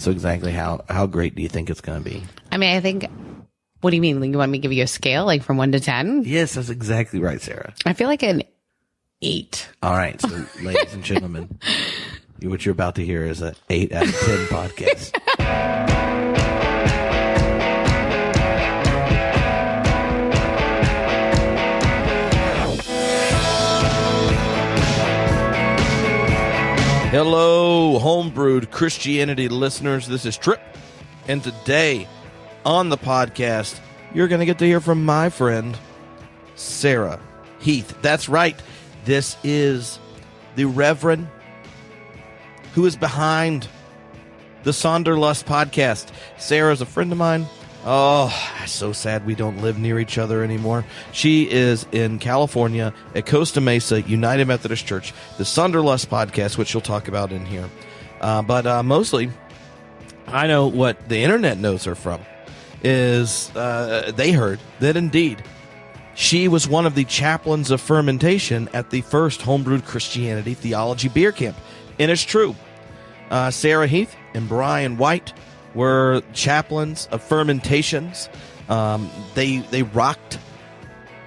So exactly how great do you think it's going to be? I mean, I think, what do you mean? You want me to give you a scale, like from 1 to 10? Yes, that's exactly right, Sarah. I feel like an 8. All right. So ladies and gentlemen, what you're about to hear is an 8 out of 10 podcast. Hello, homebrewed Christianity listeners. This is Tripp, and today on the podcast, you're going to get to hear from my friend, Sarah Heath. That's right. This is the Reverend who is behind the Sonderlust Podcast. Sarah's a friend of mine. Oh, so sad we don't live near each other anymore. She is in California at Costa Mesa United Methodist Church, the Sonderlust Podcast, which she'll talk about in here. But mostly, I know what the internet knows her from is they heard that indeed she was one of the chaplains of fermentation at the first homebrewed Christianity theology beer camp. And it's true. Sarah Heath and Brian White were chaplains of fermentations. They rocked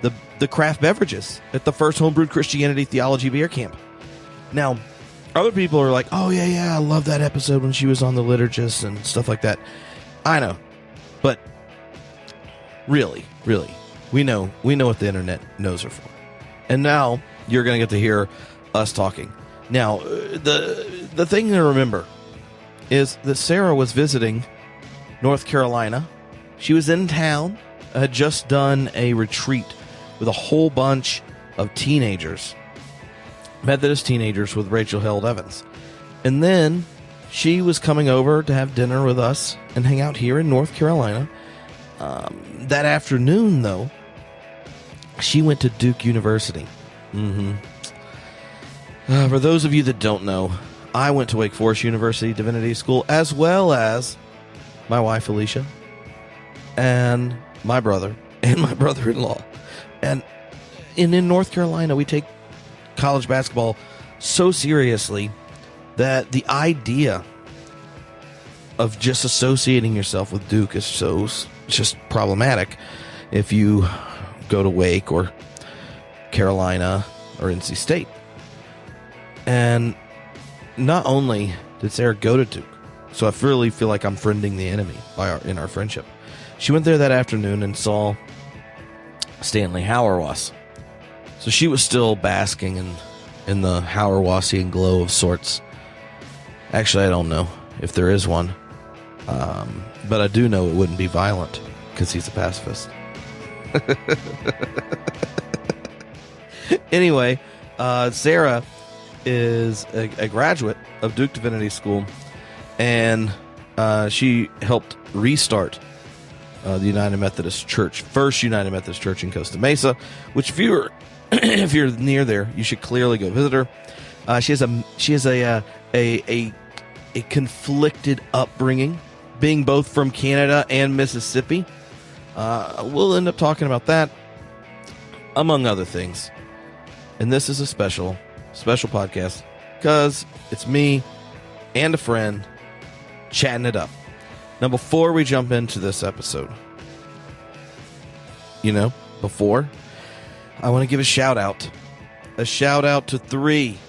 the craft beverages at the first homebrewed Christianity theology beer camp. Now, other people are like, oh yeah, I love that episode when she was on the liturgist and stuff like that. I know, but really, we know what the internet knows her for. And now you're going to get to hear us talking. Now, the thing to remember is that Sarah was visiting North Carolina. She was in town, had just done a retreat with a whole bunch of teenagers, Methodist teenagers with Rachel Held Evans. And then she was coming over to have dinner with us and hang out here in North Carolina. That afternoon, though, she went to Duke University. For those of you that don't know, I went to Wake Forest University Divinity School, as well as my wife, Alicia, and my brother, and my brother-in-law. And in North Carolina, we take college basketball so seriously that the idea of just associating yourself with Duke is it's just problematic if you go to Wake or Carolina or NC State. And not only did Sarah go to Duke, so I really feel like I'm friending the enemy in our friendship. She went there that afternoon and saw Stanley Hauerwas. So she was still basking in the Hauerwasian glow of sorts. Actually, I don't know if there is one. But I do know it wouldn't be violent because he's a pacifist. Anyway, Sarah is a graduate of Duke Divinity School, and she helped restart the United Methodist Church, first United Methodist Church in Costa Mesa, which if you're near there, you should clearly go visit her. She has a conflicted upbringing, being both from Canada and Mississippi. We'll end up talking about that, among other things. And this is a special podcast because it's me and a friend chatting it up. Now, before we jump into this episode, I want to give a shout out to three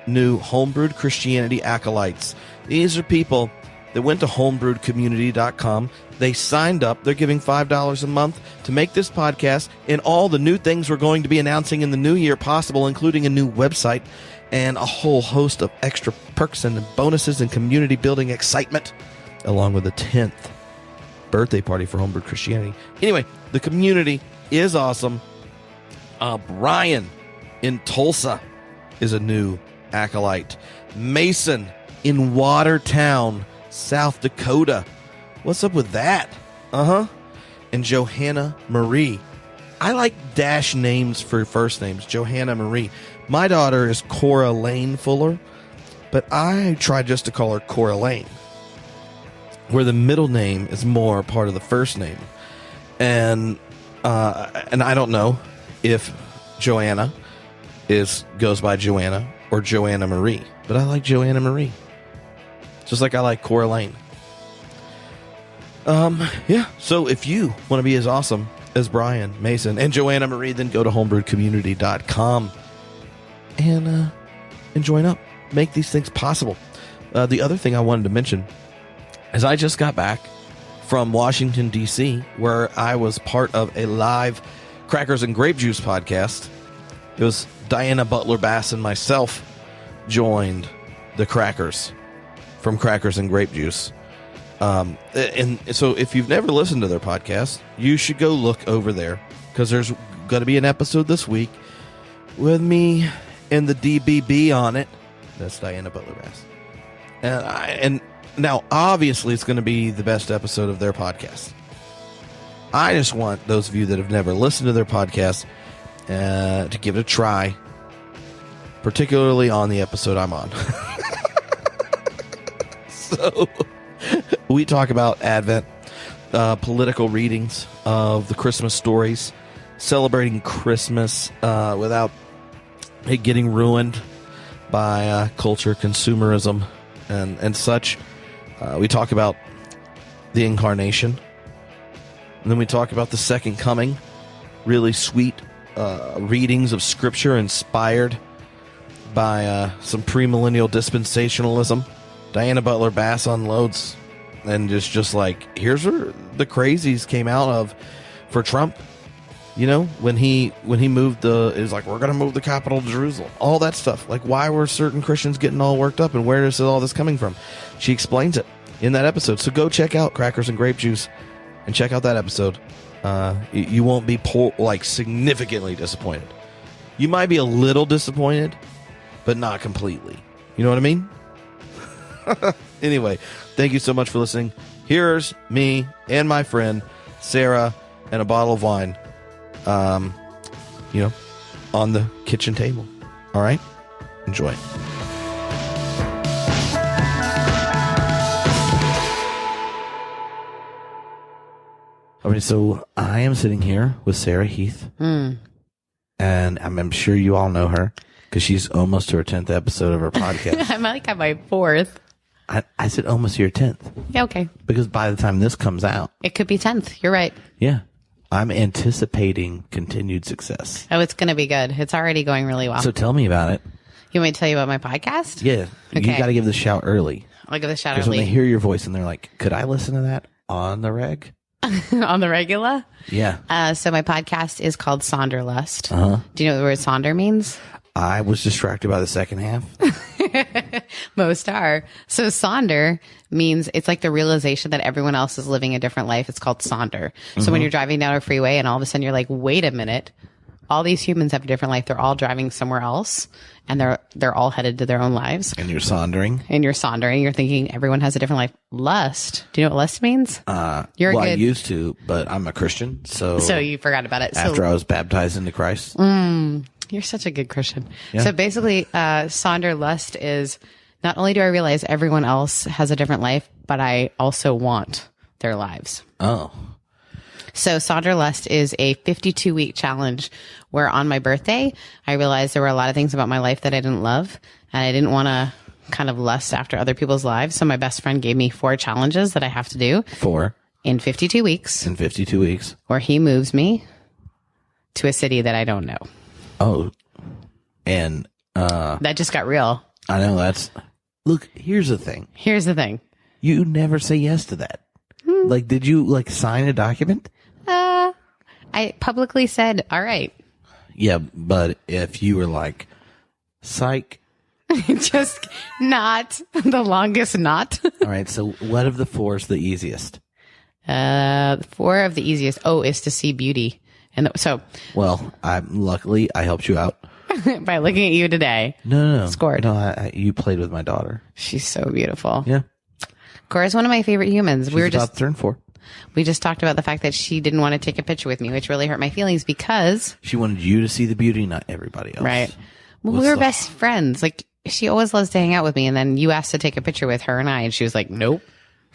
new homebrewed Christianity acolytes. These are people that went to homebrewedcommunity.com. They signed up. They're giving $5 a month to make this podcast and all the new things we're going to be announcing in the new year possible, including a new website and a whole host of extra perks and bonuses and community building excitement, along with the 10th birthday party for Homebrewed Christianity. Anyway, the community is awesome. Brian in Tulsa is a new acolyte. Mason in Watertown, South Dakota. What's up with that? And Johanna Marie. I like dash names for first names. Johanna Marie. My daughter is Cora Lane Fuller, but I try just to call her Cora Lane, where the middle name is more part of the first name. And I don't know if Joanna goes by Joanna or Joanna Marie, but I like Joanna Marie. Just like I like Coraline. Yeah. So if you want to be as awesome as Brian, Mason, and Joanna Marie, then go to homebrewedcommunity.com and join up. Make these things possible. The other thing I wanted to mention is I just got back from Washington, D.C., where I was part of a live Crackers and Grape Juice podcast. It was Diana Butler Bass and myself joined the Crackers from Crackers and Grape Juice. And so if you've never listened to their podcast, you should go look over there, because there's going to be an episode this week with me and the DBB on it. That's Diana Butler Bass. And now, obviously, it's going to be the best episode of their podcast. I just want those of you that have never listened to their podcast to give it a try, particularly on the episode I'm on. So, we talk about Advent, political readings of the Christmas stories, celebrating Christmas without it getting ruined by culture, consumerism, and such. We talk about the incarnation. And then we talk about the second coming. Really sweet readings of Scripture inspired by some premillennial dispensationalism. Diana Butler Bass unloads and just like, here's where the crazies came out of for Trump. You know, when he moved is like, we're going to move the capital to Jerusalem. All that stuff. Like, why were certain Christians getting all worked up, and where is all this coming from? She explains it in that episode. So go check out Crackers and Grape Juice and check out that episode. You won't be significantly disappointed. You might be a little disappointed, but not completely. You know what I mean? Anyway, thank you so much for listening. Here's me and my friend Sarah and a bottle of wine. On the kitchen table. All right? Enjoy. All right, so I am sitting here with Sarah Heath. And I'm sure you all know her because she's almost to her 10th episode of her podcast. I'm like at my 4th. I said almost to your 10th. Yeah, okay. Because by the time this comes out, It could be 10th. You're right. yeah, I'm anticipating continued success. Oh, it's going to be good. It's already going really well. So tell me about it. You want me to tell you about my podcast? Yeah, Okay. you got to give the shout early. I'll give a shout Because out when they hear your voice and they're like, could I listen to that on the reg? on the regular. Yeah. So my podcast is called Sonderlust. Uh-huh. Do you know what the word Sonder means? I was distracted by the second half. Most are. So Sonder means it's like the realization that everyone else is living a different life. It's called Sonder. So when you're driving down a freeway and all of a sudden you're like, wait a minute, all these humans have a different life. They're all driving somewhere else and they're all headed to their own lives. And you're sondering. And you're sondering. You're thinking everyone has a different life. Lust. Do you know what lust means? You're I used to, but I'm a Christian. So you forgot about it. After I was baptized into Christ. You're such a good Christian. Yeah. So basically, Sonderlust is not only do I realize everyone else has a different life, but I also want their lives. Oh. So Sonderlust is a 52-week challenge where on my birthday, I realized there were a lot of things about my life that I didn't love, and I didn't want to kind of lust after other people's lives. So my best friend gave me 4 challenges that I have to do. 4. In 52 weeks. In 52 weeks. Where he moves me to a city that I don't know. Oh. And that just got real. I know look, here's the thing. Here's the thing. You never say yes to that. Like, did you sign a document? I publicly said, all right. Yeah, but if you were like, psych. Just not the longest not. All right, so what of the 4 is the easiest? 4 of the easiest. Is to see beauty. And Well, luckily I helped you out. by looking at you today. No. Scored. No, you played with my daughter. She's so beautiful. Yeah. Cora's one of my favorite humans. She's about to turn 4. We just talked about the fact that she didn't want to take a picture with me, which really hurt my feelings because she wanted you to see the beauty, not everybody else. Right. Well, we were best friends. Like, she always loves to hang out with me. And then you asked to take a picture with her and I, and she was like, nope.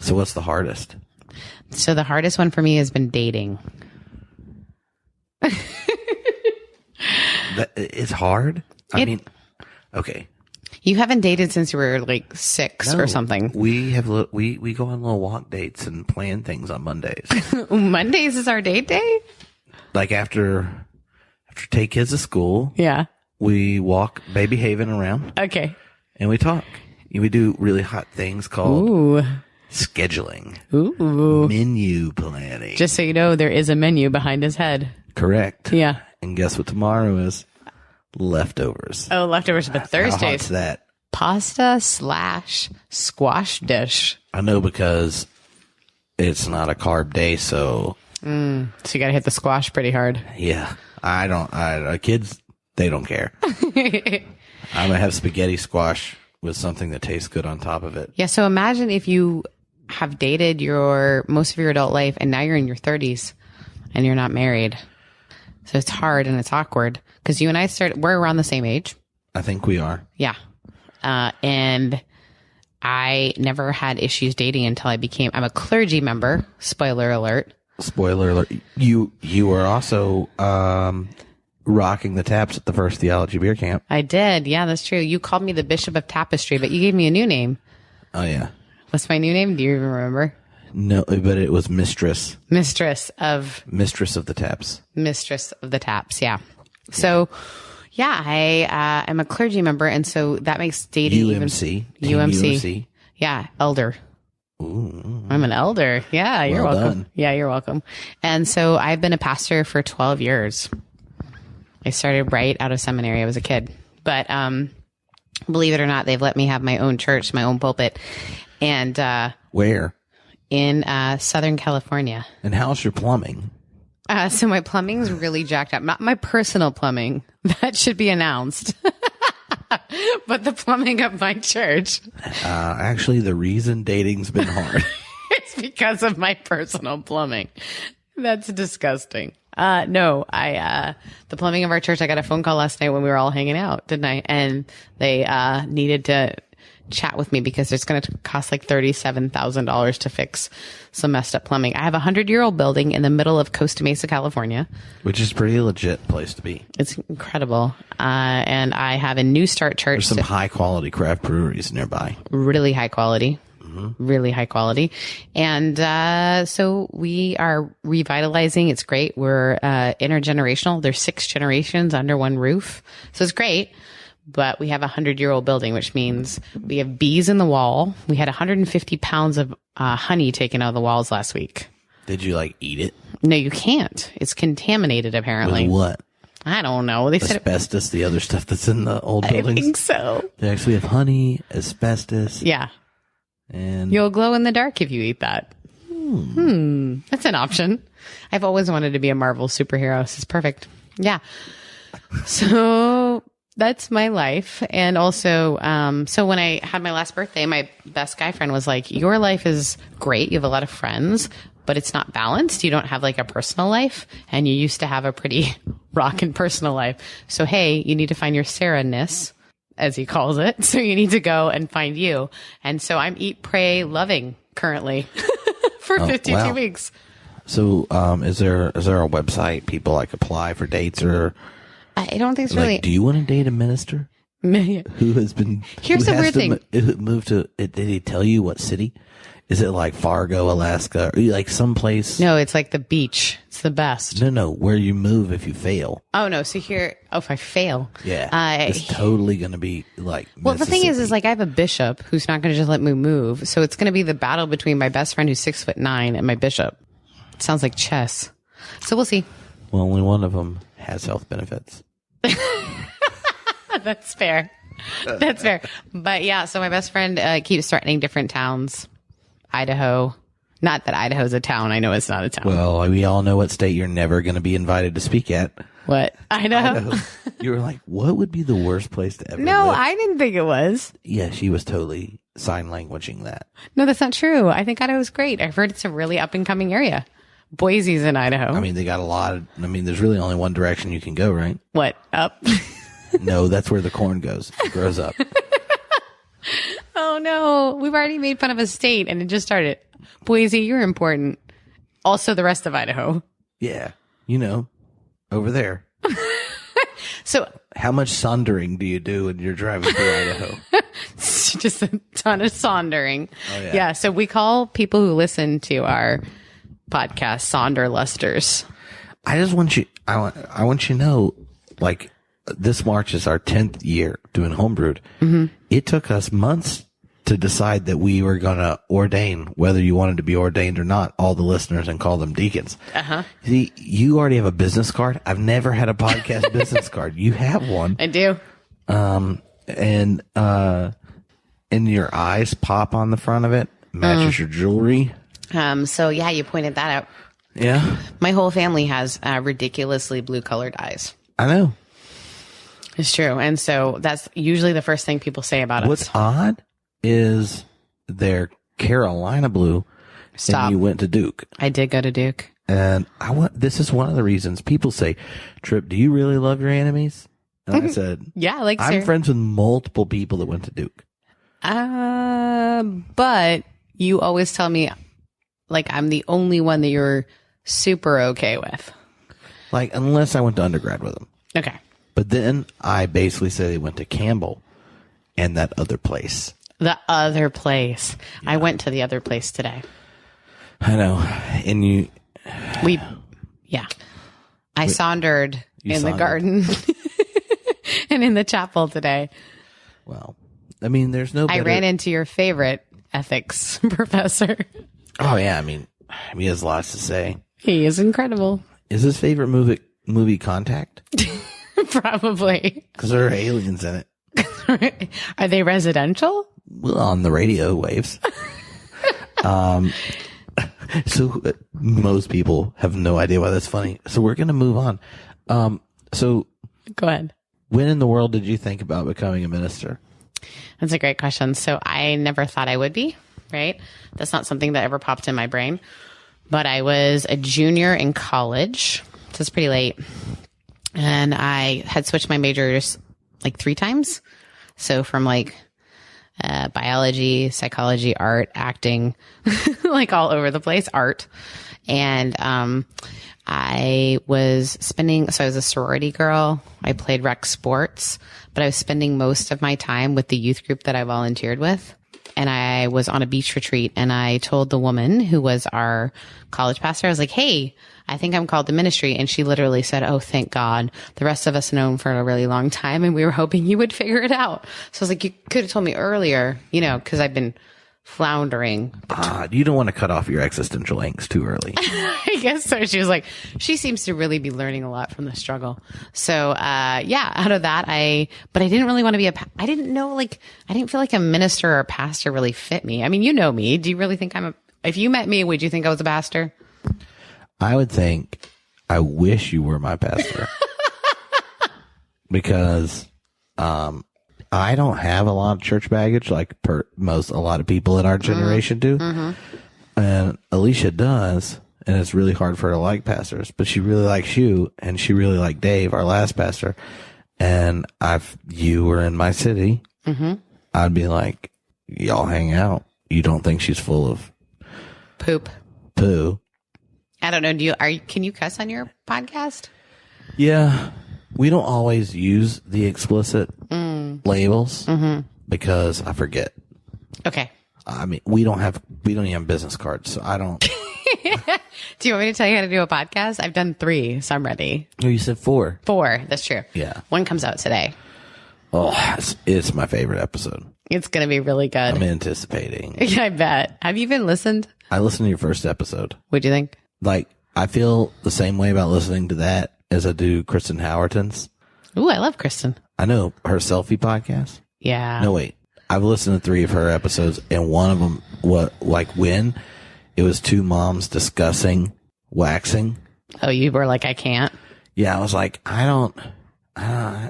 So what's the hardest? So the hardest one for me has been dating. It's hard? I mean, okay. You haven't dated since you were like 6 or something. We go on little walk dates and plan things on Mondays. Mondays is our date day? Like after take kids to school. Yeah. We walk Baby Haven around. Okay. And we talk. We do really hot things called scheduling. Ooh. Menu planning. Just so you know, there is a menu behind his head. Correct. Yeah. And guess what tomorrow is? Leftovers. Oh, leftovers, but Thursdays. How hot's that? Pasta / squash dish. I know, because it's not a carb day, so. So you got to hit the squash pretty hard. Yeah. Kids, they don't care. I'm going to have spaghetti squash with something that tastes good on top of it. Yeah. So imagine if you have dated most of your adult life and now you're in your 30s and you're not married. So it's hard and it's awkward because you and I we're around the same age. I think we are. Yeah. And I never had issues dating until I'm a clergy member. Spoiler alert. Spoiler alert. You were also rocking the taps at the first theology beer camp. I did. Yeah, that's true. You called me the Bishop of Tapestry, but you gave me a new name. Oh, yeah. What's my new name? Do you even remember? No, but it was Mistress. Mistress of the Taps. Mistress of the Taps, yeah. So, yeah, I am a clergy member, and so that makes dating UMC. UMC. Yeah, elder. Ooh. I'm an elder. Yeah, you're Well welcome. done. Yeah, you're welcome. And so I've been a pastor for 12 years. I started right out of seminary. I was a kid. But believe it or not, they've let me have my own church, my own pulpit. And Where? In Southern California. And how's your plumbing? So my plumbing's really jacked up. Not my personal plumbing. That should be announced. But the plumbing of my church. Actually, the reason dating's been hard. It's because of my personal plumbing. That's disgusting. No, the plumbing of our church, I got a phone call last night when we were all hanging out, didn't I? And they needed to chat with me because it's going to cost like $37,000 to fix some messed up plumbing. I have a 100-year-old building in the middle of Costa Mesa, California. Which is a pretty legit place to be. It's incredible. And I have a New Start church. There's some high-quality craft breweries nearby. Really high quality. Mm-hmm. Really high quality. And so we are revitalizing. It's great. We're intergenerational. There's 6 generations under one roof. So it's great. But we have a 100-year-old building, which means we have bees in the wall. We had 150 pounds of honey taken out of the walls last week. Did you eat it? No, you can't. It's contaminated, apparently. With what? I don't know. They said asbestos, the other stuff that's in the old buildings? I think so. They actually have honey, asbestos. Yeah. And you'll glow in the dark if you eat that. That's an option. I've always wanted to be a Marvel superhero. So it's perfect. Yeah. So that's my life. And also, so when I had my last birthday, my best guy friend was like, your life is great. You have a lot of friends, but it's not balanced. You don't have a personal life, and you used to have a pretty rockin' personal life. So, hey, you need to find your Sarah-ness, as he calls it. So you need to go and find you. And so I'm eat, pray, loving currently for 52 weeks. So, is there a website people apply for dates, or I don't think it's really. Do you want to date a minister who has been? Here's the weird thing. Moved to? Did he tell you what city? Is it Fargo, Alaska, or someplace? No, it's the beach. It's the best. No, where you move if you fail. Oh no, so here, if I fail, yeah, it's totally going to be Well, the thing is I have a bishop who's not going to just let me move, so it's going to be the battle between my best friend who's 6'9" and my bishop. It sounds like chess. So we'll see. Well, only one of them has health benefits. That's fair. That's fair. But yeah, so my best friend keeps threatening different towns. Idaho. Not that Idaho's a town. I know it's not a town. Well, we all know what state you're never going to be invited to speak at. What? Idaho. You were like, what would be the worst place to ever No, live? I didn't think it was. Yeah, she was totally sign languaging that. No, that's not true. I think Idaho's great. I've heard it's a really up and coming area. Boise's in Idaho. I mean, they got a lot of, there's really only one direction you can go, right? What? Up? No, that's where the corn goes. It grows up. Oh no, we've already made fun of a state and it just started. Boise, you're important. Also the rest of Idaho. Yeah. Over there. So How much sondering do you do when you're driving through Idaho? just a ton of sondering. Oh, yeah. Yeah. So we call people who listen to our podcast Sonderlusters. I just want you, I want you to know, like, this March is our 10th year doing homebrewed. Mm-hmm. It took us months to decide that we were going to ordain, whether you wanted to be ordained or not, all the listeners and call them deacons. Uh-huh. See, you already have a business card. I've never had a podcast business card. You have one. I do. And your eyes pop on the front of it, matches your jewelry. So yeah, you pointed that out. Yeah. My whole family has ridiculously blue colored eyes. I know. It's true. And so that's usually the first thing people say about What's us. odd is they're Carolina blue. Stop. And you went to Duke. I did go to Duke. And this is one of the reasons people say, Tripp, do you really love your enemies? And I said, Yeah, like I'm Sarah. friends with multiple people that went to Duke. But you always tell me like I'm the only one that you're super okay with. Like, unless I went to undergrad with them. Okay. But then I basically said they went to Campbell and that other place. The other place. Yeah. I went to the other place today. I know. And I sauntered in the garden and in the chapel today. Well, I mean, there's no better. I ran into your favorite ethics professor. Oh, yeah. I mean, he has lots to say. He is incredible. Is his favorite movie Contact? Probably. Because there are aliens in it. Are they residential? Well, on the radio waves. So most people have no idea why that's funny. So we're going to move on. So go ahead. When in the world did you think about becoming a minister? That's a great question. So I never thought I would be, right? That's not something that ever popped in my brain. But I was a junior in college. So it's pretty late. And I had switched my majors like 3 times. So from like biology, psychology, art, acting, like all over the place, art. And I was I was a sorority girl. I played rec sports, but I was spending most of my time with the youth group that I volunteered with. And I was on a beach retreat, and I told the woman who was our college pastor, I was like, hey, I think I'm called to ministry. And she literally said, oh, thank God. The rest of us know him for a really long time, and we were hoping you would figure it out. So I was like, you could have told me earlier, because I've been floundering. You don't want to cut off your existential angst too early. I guess so. She was like, she seems to really be learning a lot from the struggle. So, out of that, but I didn't really want to be I didn't feel like a minister or a pastor really fit me. I mean, you know me. Do you really think if you met me, would you think I was a pastor? I would think, I wish you were my pastor. Because, I don't have a lot of church baggage like a lot of people in our generation do. Mm-hmm. And Alicia does. And it's really hard for her to like pastors, but she really likes you, and she really liked Dave, our last pastor. And you were in my city. Mm-hmm. I'd be like, y'all hang out. You don't think she's full of poo. I don't know. Can you cuss on your podcast? Yeah. We don't always use the explicit labels because I forget. Okay. I mean, we don't even have business cards, so I don't. Do you want me to tell you how to do a podcast? I've done 3, so I'm ready. Oh, you said 4. 4. That's true. Yeah. 1 comes out today. Oh, it's my favorite episode. It's going to be really good. I'm anticipating. I bet. Have you even listened? I listened to your first episode. What'd you think? Like, I feel the same way about listening to that as I do Kristen Howerton's. Ooh, I love Kristen. I know her selfie podcast. Yeah. No, wait. I've listened to 3 of her episodes, and one of them, when it was 2 moms discussing waxing. Oh, you were like, I can't. Yeah, I was like,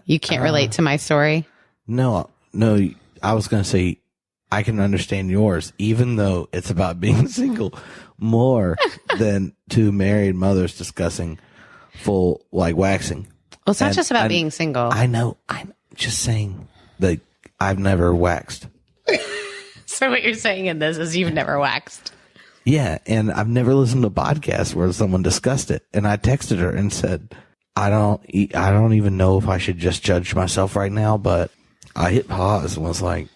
you can't relate to my story? No. I was going to say, I can understand yours, even though it's about being single more than 2 married mothers discussing full, waxing. Well, it's not just about being single. I know. I'm just saying that I've never waxed. So what you're saying in this is you've never waxed. Yeah, and I've never listened to a podcast where someone discussed it. And I texted her and said, I don't even know if I should just judge myself right now, but I hit pause and was like,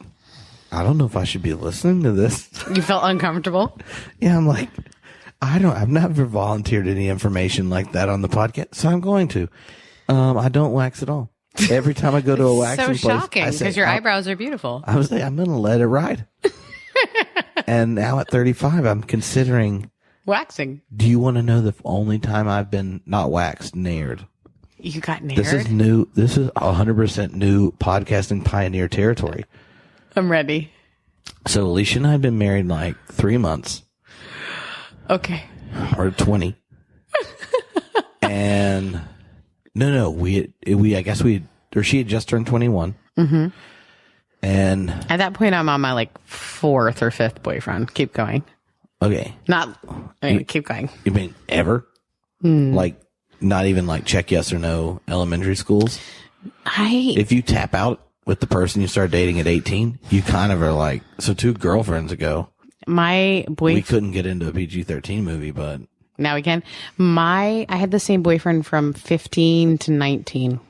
I don't know if I should be listening to this. You felt uncomfortable? Yeah, I'm like, I've never volunteered any information like that on the podcast, so I'm going to. I don't wax at all. Every time I go to a waxing place, so shocking because your eyebrows are beautiful. I was like, I'm going to let it ride. And now at 35, I'm considering waxing. Do you want to know the only time I've been not waxed, nared? You got nared? This is new. This is 100% new podcasting pioneer territory. I'm ready. So Alicia and I have been married like 3 months. Okay. Or 20. And she had just turned 21. Mm-hmm. And at that point, I'm on my like 4th or 5th boyfriend. Keep going. Okay. Keep going. You mean ever? Like, not even like check yes or no elementary schools? If you tap out with the person you start dating at 18, you kind of are like, so 2 girlfriends ago. We couldn't get into a PG-13 movie, but. Now we can. I had the same boyfriend from 15 to 19.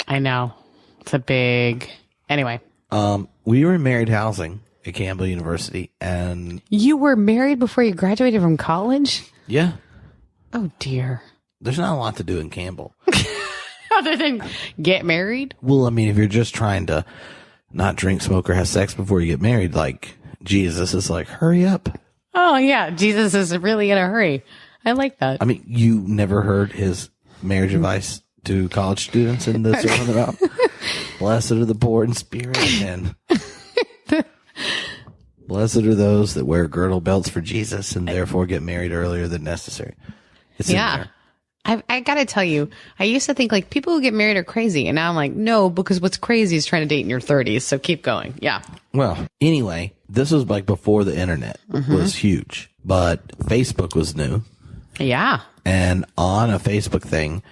I know. It's a big. Anyway. We were in married housing at Campbell University, and. You were married before you graduated from college? Yeah. Oh, dear. There's not a lot to do in Campbell. Other than get married? Well, I mean, if you're just trying to not drink, smoke, or have sex before you get married, like, Jesus is like, hurry up. Oh, yeah. Jesus is really in a hurry. I like that. I mean, you never heard his marriage advice to college students in the sermon about blessed are the poor in spirit and blessed are those that wear girdle belts for Jesus and therefore get married earlier than necessary. It's in there. I got to tell you, I used to think like people who get married are crazy. And now I'm like, no, because what's crazy is trying to date in your 30s. So keep going. Yeah. Well, anyway, this was like before the internet was huge, but Facebook was new. Yeah. And on a Facebook thing,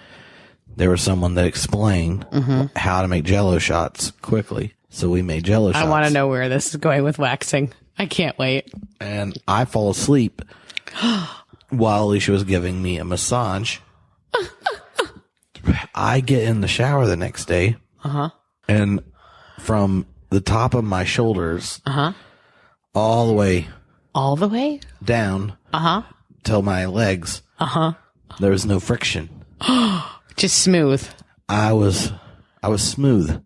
there was someone that explained how to make Jell-O shots quickly. So we made Jell-O shots. I want to know where this is going with waxing. I can't wait. And I fall asleep while Alicia was giving me a massage. I get in the shower the next day. And from the top of my shoulders all the way down till my legs, there was no friction. Just smooth. I was smooth.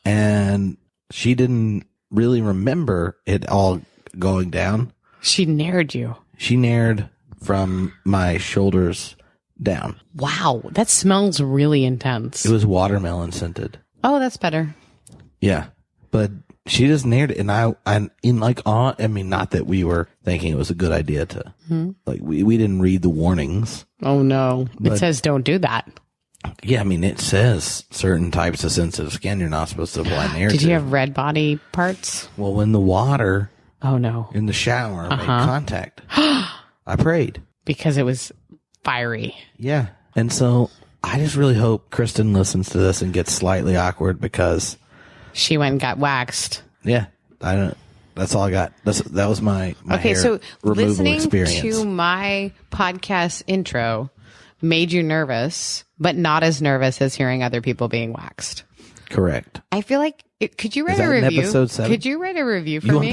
And she didn't really remember it all going down. She nared you. She nared from my shoulders down. Wow. That smells really intense. It was watermelon scented. Oh, that's better. Yeah. But she just nared it. And I mean, not that we were thinking it was a good idea to, like, we didn't read the warnings. Oh, no. It says don't do that. Yeah. I mean, it says certain types of sensitive skin you're not supposed to apply nair to. Did you have red body parts? Well, when the water. Oh, no. In the shower made contact, I prayed. Because it was fiery. Yeah. And so I just really hope Kristen listens to this and gets slightly awkward because she went and got waxed. Yeah. That's all I got. That was my okay, hair so listening experience. To my podcast intro made you nervous, but not as nervous as hearing other people being waxed. Correct. I feel like could you write a review? Episode 7? Could you write a review for me?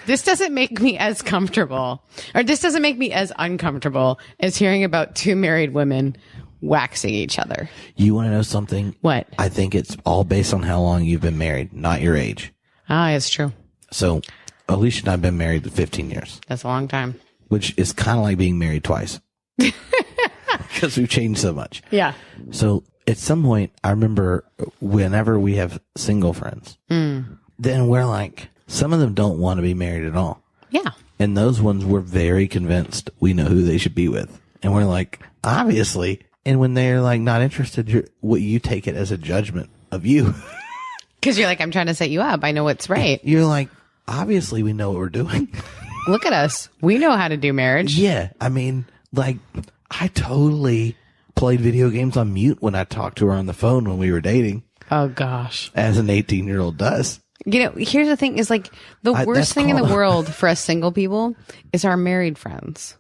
This doesn't make me as comfortable, or this doesn't make me as uncomfortable as hearing about 2 married women waxing each other. You want to know something? What? I think it's all based on how long you've been married, not your age. Ah, it's true. So Alicia and I have been married for 15 years. That's a long time. Which is kind of like being married twice. Because we've changed so much. Yeah. So at some point, I remember whenever we have single friends, then we're like, some of them don't want to be married at all. Yeah. And those ones we're very convinced we know who they should be with. And we're like, obviously. And when they're like not interested, you take it as a judgment of you. Because you're like, I'm trying to set you up. I know what's right. You're like, obviously we know what we're doing. Look at us. We know how to do marriage. Yeah. I mean, like, I totally played video games on mute when I talked to her on the phone when we were dating. Oh, gosh. As an 18-year-old does. You know, here's the thing is like the worst thing in the world for us single people is our married friends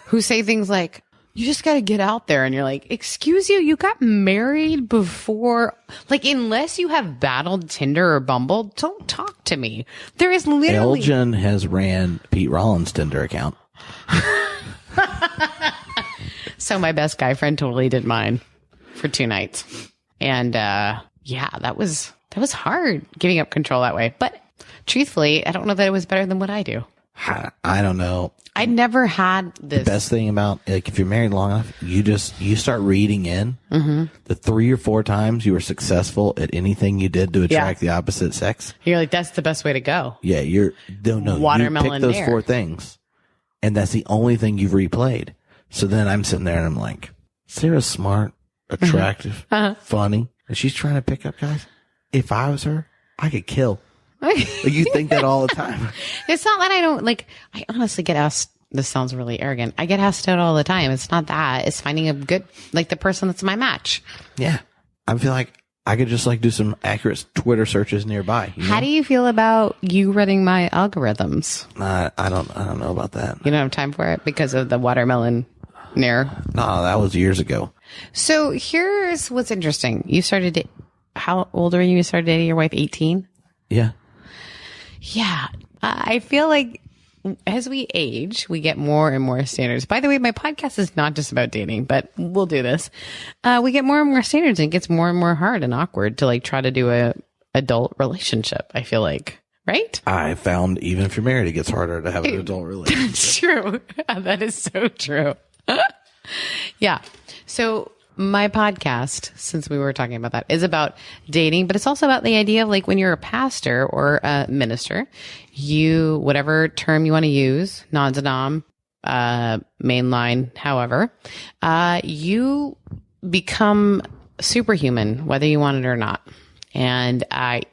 who say things like, you just got to get out there. And you're like, excuse you, you got married before, like, unless you have battled Tinder or Bumble, don't talk to me. There is literally. Elgin has ran Pete Rollins' Tinder account. So my best guy friend totally did mine for 2 nights. And, yeah, that was hard giving up control that way. But truthfully, I don't know that it was better than what I do. I don't know. I never had this. The best thing about, like, if you're married long enough, you start reading in the 3 or 4 times you were successful at anything you did to attract the opposite sex. You're like, that's the best way to go. Yeah, Watermelon you pick those air. 4 things, and that's the only thing you've replayed. So then I'm sitting there and I'm like, Sarah's smart, attractive, funny, and she's trying to pick up guys. If I was her, I could kill. Like, you think that all the time. It's not that I don't, like, I honestly get asked, this sounds really arrogant. I get asked out all the time. It's not that. It's finding a good, like, the person that's my match. Yeah. I feel like I could just, like, do some accurate Twitter searches nearby. You know? How do you feel about you running my algorithms? I don't know about that. You don't have time for it because of the watermelon nair? No, that was years ago. So here's what's interesting. You started, how old were you? You started dating your wife, 18? Yeah. Yeah. I feel like as we age, we get more and more standards. By the way, my podcast is not just about dating, but we'll do this. We get more and more standards, and it gets more and more hard and awkward to, like, try to do a adult relationship, I feel like. Right? I found even if you're married, it gets harder to have an adult relationship. That's true. That is so true. Yeah. So my podcast, since we were talking about that, is about dating, but it's also about the idea of, like, when you're a pastor or a minister, you, whatever term you want to use, non-denom, mainline, however, you become superhuman, whether you want it or not. And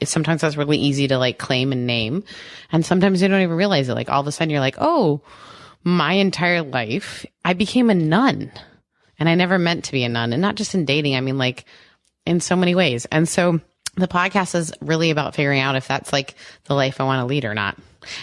sometimes that's really easy to, like, claim and name. And sometimes you don't even realize it. Like, all of a sudden you're like, oh, my entire life, I became a nun. And I never meant to be a nun. And not just in dating. I mean, like, in so many ways. And so the podcast is really about figuring out if that's, like, the life I want to lead or not.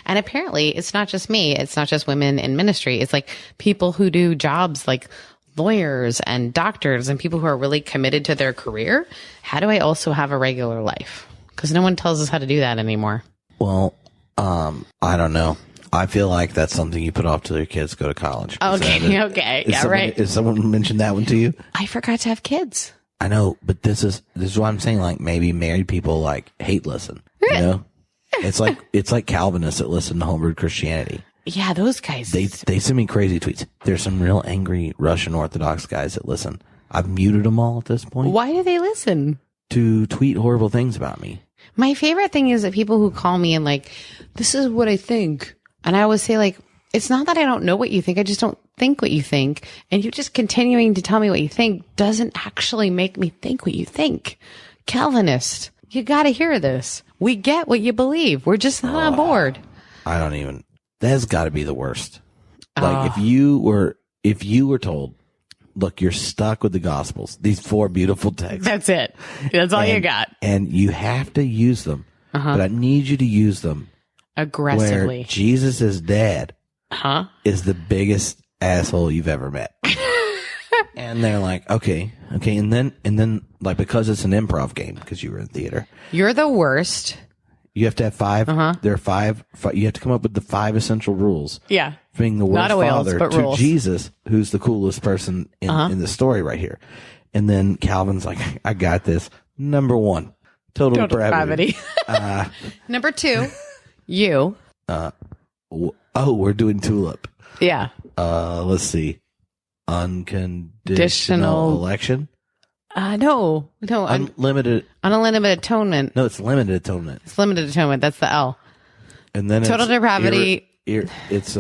And apparently it's not just me. It's not just women in ministry. It's, like, people who do jobs like lawyers and doctors and people who are really committed to their career. How do I also have a regular life? Because no one tells us how to do that anymore. Well, I don't know. I feel like that's something you put off till your kids go to college. Okay. Okay. Yeah, right. Has someone mentioned that one to you? I forgot to have kids. I know, but this is what I'm saying. Like, maybe married people, like, hate listen. You know, it's like Calvinists that listen to homebrew Christianity. Yeah, those guys. They send me crazy tweets. There's some real angry Russian Orthodox guys that listen. I've muted them all at this point. Why do they listen? To tweet horrible things about me. My favorite thing is that people who call me and, like, this is what I think. And I always say, like, it's not that I don't know what you think. I just don't think what you think. And you just continuing to tell me what you think doesn't actually make me think what you think. Calvinist, you got to hear this. We get what you believe. We're just not on board. I don't even. That's got to be the worst. Like, if you were told, look, you're stuck with the Gospels, these 4 beautiful texts. That's it. That's all you got. And you have to use them. But I need you to use them aggressively. Where Jesus' dad is the biggest asshole you've ever met. And they're like, okay. And then like, because it's an improv game, because you were in theater. You're the worst. You have to have 5. There are 5. You have to come up with the 5 essential rules. Yeah. Being the worst father to rules. Jesus, who's the coolest person in the story right here. And then Calvin's like, I got this. Number 1, total depravity. Number 2, you. We're doing TULIP. Yeah. Let's see. Unconditional election. No. Unlimited atonement. No, it's limited atonement. It's limited atonement. That's the L. And then total depravity. It's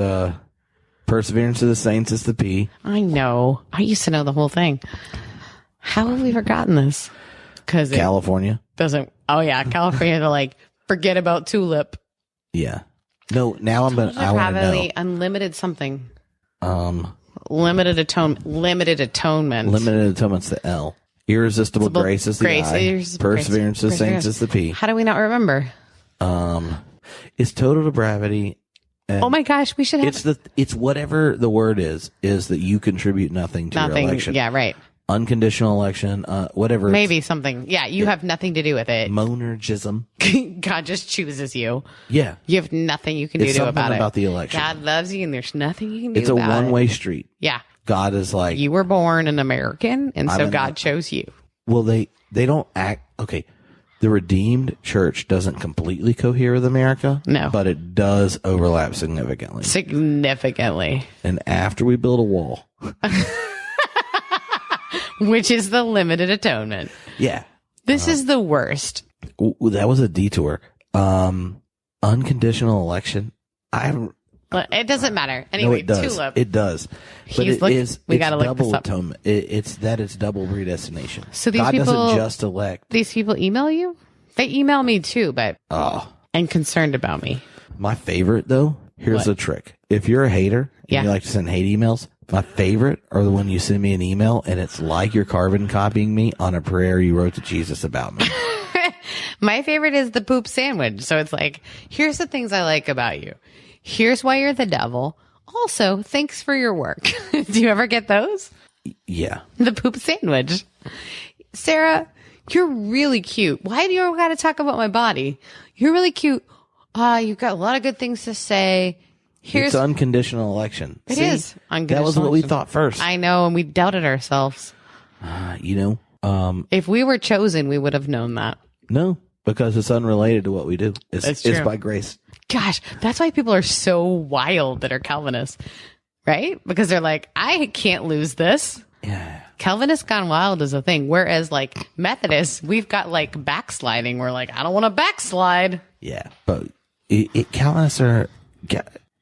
perseverance of the saints is the P. I know. I used to know the whole thing. How have we forgotten this? Because California doesn't. Oh yeah, California. They're like, forget about TULIP. Yeah. No. Now I want to know. Unlimited something. Limited atonement. Limited atonement. Limited atonement's the L. Irresistible grace is the I. Perseverance of the saints is the P. How do we not remember? Is total depravity Oh my gosh, we should have it's whatever the word is that you contribute nothing to your election. Yeah, right. Unconditional election, whatever. Maybe something. Yeah, you have nothing to do with it. Monergism. God just chooses you. Yeah. You have nothing you can do about it. About the election. God loves you and there's nothing you can do about it. It's a one-way street. Yeah. God is like, you were born an American, and so God chose you. Well, they don't act, okay. The Redeemed Church doesn't completely cohere with America. No. But it does overlap significantly. Significantly. And after we build a wall. Which is the limited atonement. Yeah. This is the worst. That was a detour. Unconditional election. It doesn't matter. Anyway, no, it does. TULIP. It does. But we got to look double this up. atonement. It's double predestination. So these God people doesn't just elect. These people email you? They email me too, but and concerned about me. My favorite though, here's the trick. If you're a hater and you like to send hate emails, my favorite are the one you send me an email and it's like you're carbon copying me on a prayer you wrote to Jesus about me. My favorite is the poop sandwich. So it's like, here's the things I like about you. Here's why you're the devil. Also, thanks for your work. Do you ever get those? Yeah. The poop sandwich. Sarah, you're really cute. Why do you got to talk about my body? You're really cute. You've got a lot of good things to say. It's unconditional election. It is unconditional. That was what we thought first. I know, and we doubted ourselves. If we were chosen, we would have known that. No, because it's unrelated to what we do. It's by grace. Gosh, that's why people are so wild that are Calvinists, right? Because they're like, I can't lose this. Yeah. Calvinists gone wild is a thing. Whereas like Methodists, we've got like backsliding. We're like, I don't want to backslide. Yeah. But Calvinists are,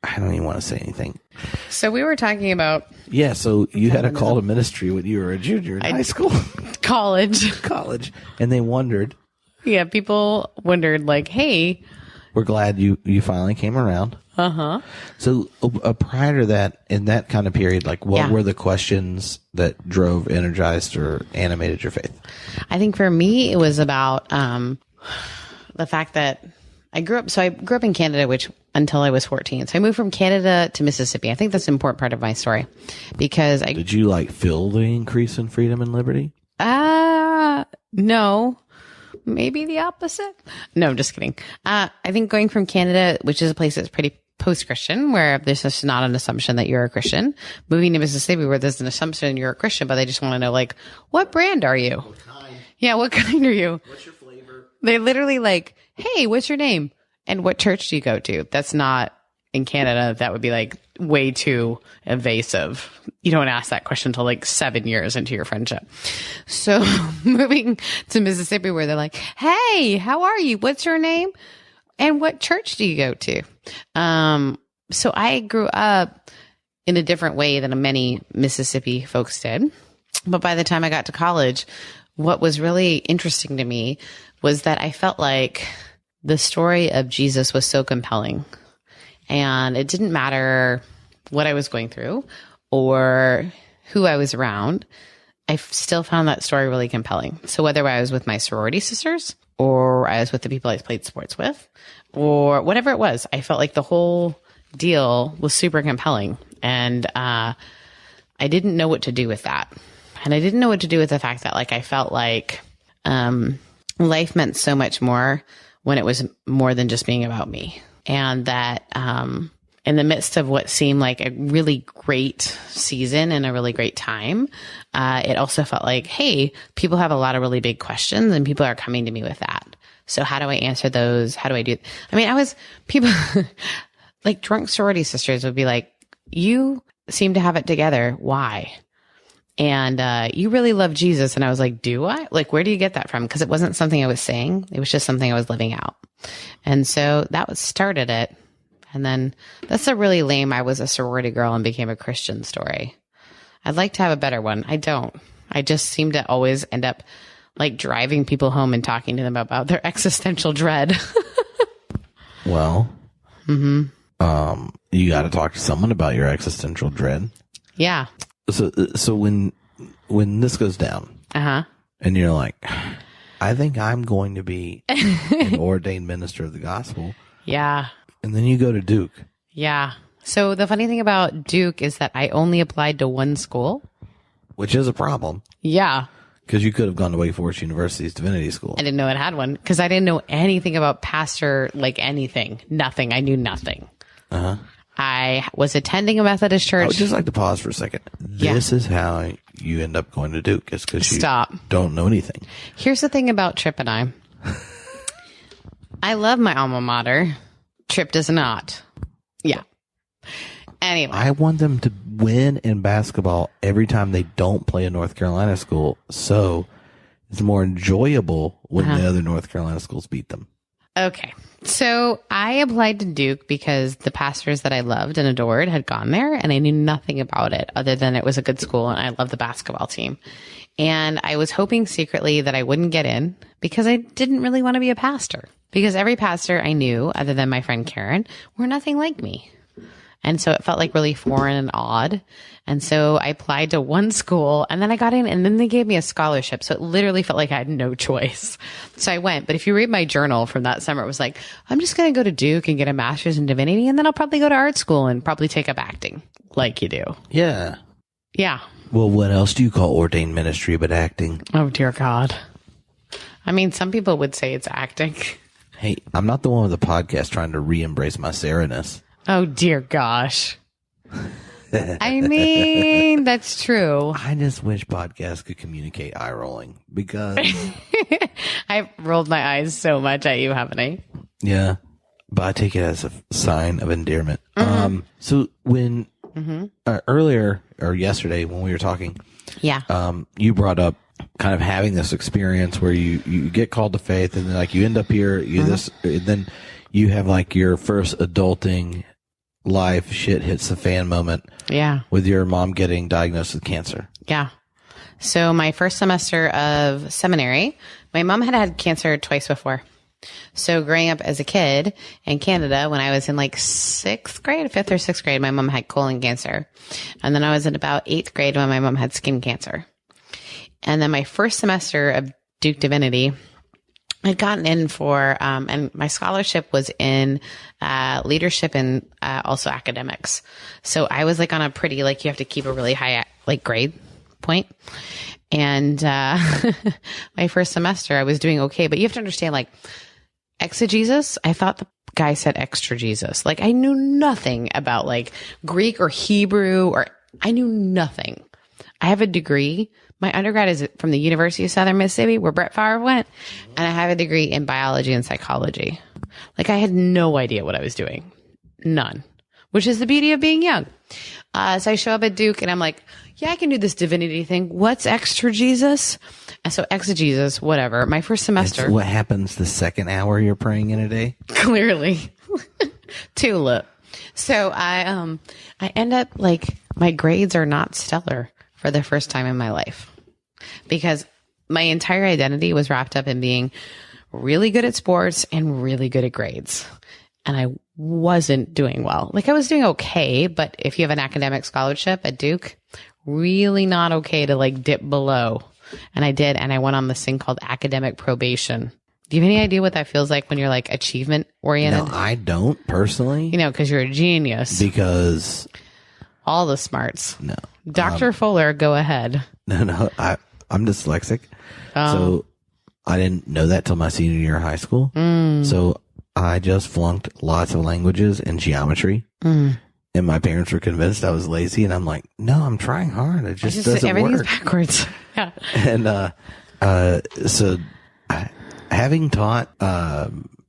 I don't even want to say anything. So we were talking about. Yeah. So you had a call to ministry when you were a junior in high school. College. And they wondered. Yeah. People wondered like, hey. We're glad you finally came around. Uh-huh. So prior to that, in that kind of period, like what were the questions that drove, energized, or animated your faith? I think for me, it was about the fact that I grew up in Canada, which until I was 14. So I moved from Canada to Mississippi. I think that's an important part of my story because Did you like feel the increase in freedom and liberty? No. Maybe the opposite. No, I'm just kidding. I think going from Canada, which is a place that's pretty post-Christian, where there's just not an assumption that you're a Christian, moving to Mississippi where there's an assumption you're a Christian, but they just want to know, like, what brand are you? What kind? Yeah, what kind are you? What's your flavor? They literally like, hey, what's your name? And what church do you go to? That's not in Canada. That would be like way too invasive. You don't ask that question until like 7 years into your friendship. So moving to Mississippi where they're like, hey, how are you? What's your name? And what church do you go to? So I grew up in a different way than many Mississippi folks did. But by the time I got to college, what was really interesting to me was that I felt like the story of Jesus was so compelling. And it didn't matter what I was going through or who I was around. I still found that story really compelling. So whether I was with my sorority sisters or I was with the people I played sports with or whatever it was, I felt like the whole deal was super compelling. And I didn't know what to do with that. And I didn't know what to do with the fact that like I felt like life meant so much more when it was more than just being about me. And that in the midst of what seemed like a really great season and a really great time, it also felt like, hey, people have a lot of really big questions and people are coming to me with that. So how do I answer those? How do I do it? I mean, people like drunk sorority sisters would be like, you seem to have it together. Why? And you really love Jesus. And I was like, do I? Like, where do you get that from? Because it wasn't something I was saying. It was just something I was living out. And so that was started it. And then that's a really lame, I was a sorority girl and became a Christian story. I'd like to have a better one. I don't. I just seem to always end up like driving people home and talking to them about their existential dread. Well, you got to talk to someone about your existential dread. Yeah. So when this goes down, and you're like, I think I'm going to be an ordained minister of the gospel. Yeah. And then you go to Duke. Yeah. So the funny thing about Duke is that I only applied to one school. Which is a problem. Yeah. Because you could have gone to Wake Forest University's Divinity School. I didn't know it had one because I didn't know anything about pastor, like anything. Nothing. I knew nothing. Uh-huh. I was attending a Methodist church. I would just like to pause for a second. This is how you end up going to Duke. It's because you don't know anything. Here's the thing about Tripp and I. I love my alma mater. Tripp does not. Yeah. Anyway. I want them to win in basketball every time they don't play a North Carolina school. So it's more enjoyable when the other North Carolina schools beat them. Okay. So I applied to Duke because the pastors that I loved and adored had gone there, and I knew nothing about it other than it was a good school and I loved the basketball team. And I was hoping secretly that I wouldn't get in because I didn't really want to be a pastor, because every pastor I knew other than my friend Karen were nothing like me. And so it felt like really foreign and odd. And so I applied to one school and then I got in and then they gave me a scholarship. So it literally felt like I had no choice. So I went. But if you read my journal from that summer, it was like, I'm just going to go to Duke and get a master's in divinity. And then I'll probably go to art school and probably take up acting like you do. Yeah. Yeah. Well, what else do you call ordained ministry but acting? Oh, dear God. I mean, some people would say it's acting. Hey, I'm not the one with the podcast trying to re-embrace my Sarah-ness. Oh, dear gosh. I mean, that's true. I just wish podcasts could communicate eye rolling because I've rolled my eyes so much at you, haven't I? Yeah, but I take it as a sign of endearment. So when earlier or yesterday when we were talking, you brought up kind of having this experience where you get called to faith and then like you end up here, then you have like your first adulting life shit hits the fan moment. Yeah. With your mom getting diagnosed with cancer. Yeah. So my first semester of seminary, my mom had had cancer twice before. So growing up as a kid in Canada, when I was in like fifth or sixth grade, my mom had colon cancer. And then I was in about eighth grade when my mom had skin cancer. And then my first semester of Duke Divinity, I'd gotten in for, and my scholarship was in leadership and also academics. So I was like on a pretty, like you have to keep a really high like grade point. And my first semester I was doing okay, but you have to understand like exegesis, I thought the guy said extra Jesus. Like I knew nothing about like Greek or Hebrew or I knew nothing. I have a degree. My undergrad is from the University of Southern Mississippi, where Brett Favre went, and I have a degree in biology and psychology. Like, I had no idea what I was doing. None. Which is the beauty of being young. So I show up at Duke, and I'm like, yeah, I can do this divinity thing. What's extra Jesus? And so exegesis, whatever. My first semester. It's what happens the second hour you're praying in a day? Clearly. TULIP. So I end up, like, my grades are not stellar for the first time in my life. Because my entire identity was wrapped up in being really good at sports and really good at grades. And I wasn't doing well. Like I was doing okay, but if you have an academic scholarship at Duke, really not okay to like dip below. And I did. And I went on this thing called academic probation. Do you have any idea what that feels like when you're like achievement oriented? No, I don't personally. You know, because you're a genius. Because all the smarts. No. Dr. Fuller, go ahead. No, I'm dyslexic. So I didn't know that till my senior year of high school. So I just flunked lots of languages and geometry. And my parents were convinced I was lazy. And I'm like, no, I'm trying hard. It just doesn't everything's work. Backwards. Yeah. And so having taught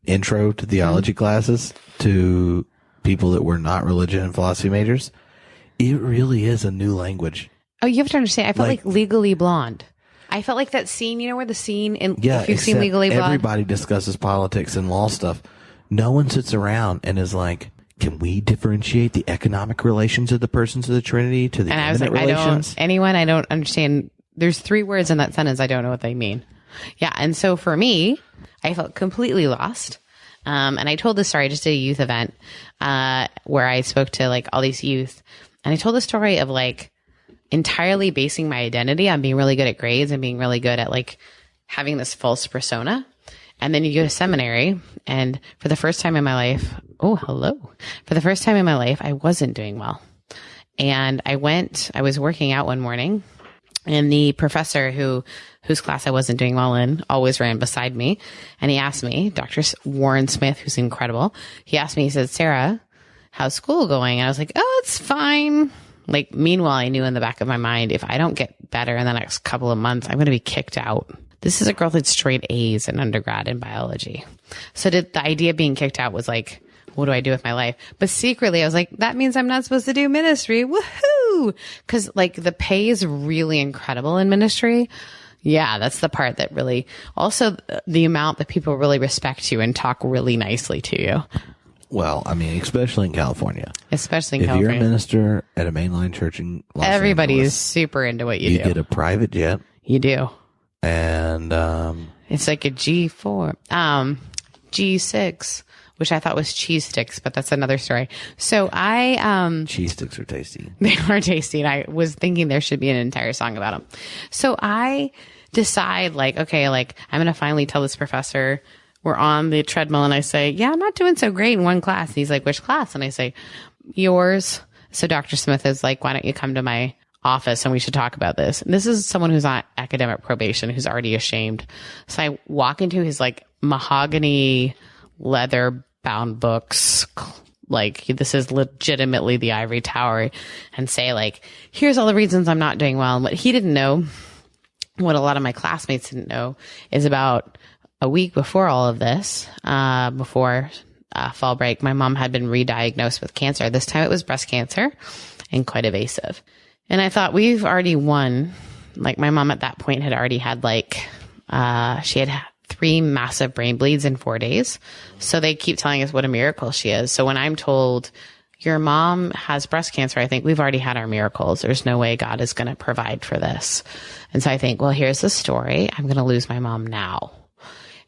intro to theology classes to people that were not religion and philosophy majors, it really is a new language. Oh, you have to understand. I felt like Legally Blonde. I felt like that scene, you know, where the scene in, if you've seen Legally Blonde. Everybody discusses politics and law stuff. No one sits around and is like, can we differentiate the economic relations of the persons of the Trinity to the intimate relations? I don't understand. There's 3 words in that sentence. I don't know what they mean. Yeah. And so for me, I felt completely lost. And I told this story. I just did a youth event, where I spoke to like all these youth. And I told the story of like entirely basing my identity on being really good at grades and being really good at like having this false persona. And then you go to seminary. And for the first time in my life, for the first time in my life, I wasn't doing well. And I was working out one morning, and the professor whose class I wasn't doing well in always ran beside me. And he asked me, Dr. Warren Smith, who's incredible. He asked me, he said, Sarah, how's school going? And I was like, oh, it's fine. Like, meanwhile, I knew in the back of my mind, if I don't get better in the next couple of months, I'm going to be kicked out. This is a girl that's straight A's in undergrad in biology. So the idea of being kicked out was like, what do I do with my life? But secretly I was like, that means I'm not supposed to do ministry. Woohoo! Cause like the pay is really incredible in ministry. Yeah, that's the part that really, also the amount that people really respect you and talk really nicely to you. Well, I mean, especially in California. Especially in if California. If you're a minister at a mainline church in Los Everybody Angeles, is super into what you do. You get a private jet. You do. And it's like a G4, G6, which I thought was cheese sticks, but that's another story. So cheese sticks are tasty. They are tasty. And I was thinking there should be an entire song about them. So I decide like, okay, like I'm going to finally tell this professor. We're on the treadmill and I say, yeah, I'm not doing so great in one class. And he's like, which class? And I say, yours. So Dr. Smith is like, why don't you come to my office and we should talk about this. And this is someone who's on academic probation, who's already ashamed. So I walk into his like mahogany leather bound books, like this is legitimately the ivory tower, and say like, here's all the reasons I'm not doing well. And what he didn't know, what a lot of my classmates didn't know, is about a week before all of this, before fall break, my mom had been re-diagnosed with cancer. This time it was breast cancer and quite evasive. And I thought, we've already won. Like my mom at that point had already had like, she had 3 massive brain bleeds in 4 days. So they keep telling us what a miracle she is. So when I'm told your mom has breast cancer, I think we've already had our miracles. There's no way God is going to provide for this. And so I think, well, here's the story. I'm going to lose my mom now.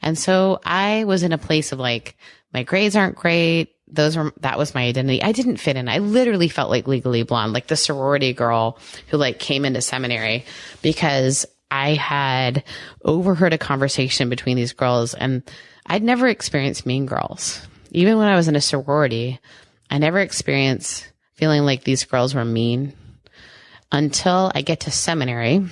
And so I was in a place of like, my grades aren't great. That was my identity. I didn't fit in. I literally felt like Legally Blonde, like the sorority girl who like came into seminary because I had overheard a conversation between these girls, and I'd never experienced mean girls. Even when I was in a sorority, I never experienced feeling like these girls were mean until I get to seminary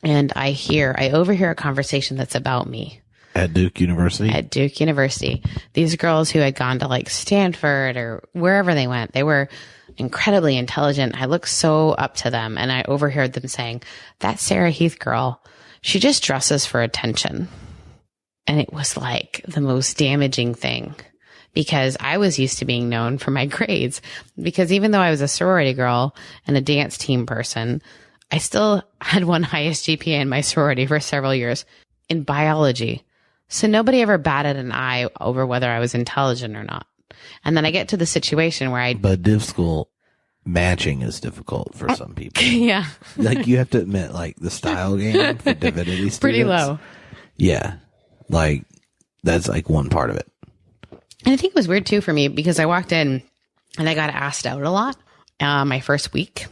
and I overhear a conversation that's about me. At Duke University? At Duke University. These girls who had gone to like Stanford or wherever they went, they were incredibly intelligent. I looked so up to them, and I overheard them saying, that Sarah Heath girl, she just dresses for attention. And it was like the most damaging thing, because I was used to being known for my grades. Because even though I was a sorority girl and a dance team person, I still had one highest GPA in my sorority for several years in biology. So nobody ever batted an eye over whether I was intelligent or not. And then I get to the situation where But div school matching is difficult for some people. Yeah. Like you have to admit, like the style game for divinity students. Pretty low. Yeah. Like that's like one part of it. And I think it was weird too for me because I walked in and I got asked out a lot my first week.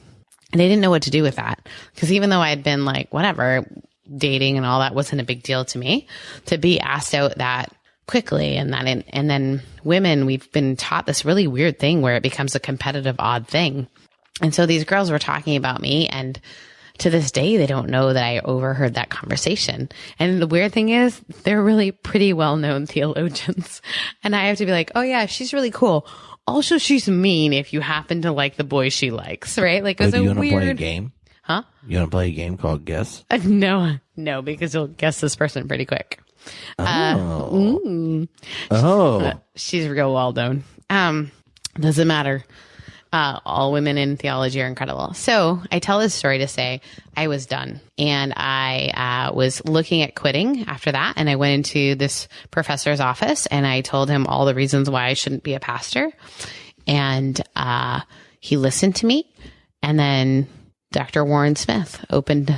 And I didn't know what to do with that. Because even though I had been like, whatever, dating and all that wasn't a big deal to me, to be asked out that quickly. And then women, we've been taught this really weird thing where it becomes a competitive, odd thing. And so these girls were talking about me, and to this day, they don't know that I overheard that conversation. And the weird thing is they're really pretty well-known theologians. And I have to be like, oh yeah, she's really cool. Also, she's mean if you happen to like the boy she likes, right? Like, it was do you want to weird... play a game? Huh? You want to play a game called Guess? No, because you'll guess this person pretty quick. She's real well known. Doesn't matter. All women in theology are incredible. So I tell this story to say I was done, and I was looking at quitting after that. And I went into this professor's office and I told him all the reasons why I shouldn't be a pastor. And he listened to me. And then Dr. Warren Smith opened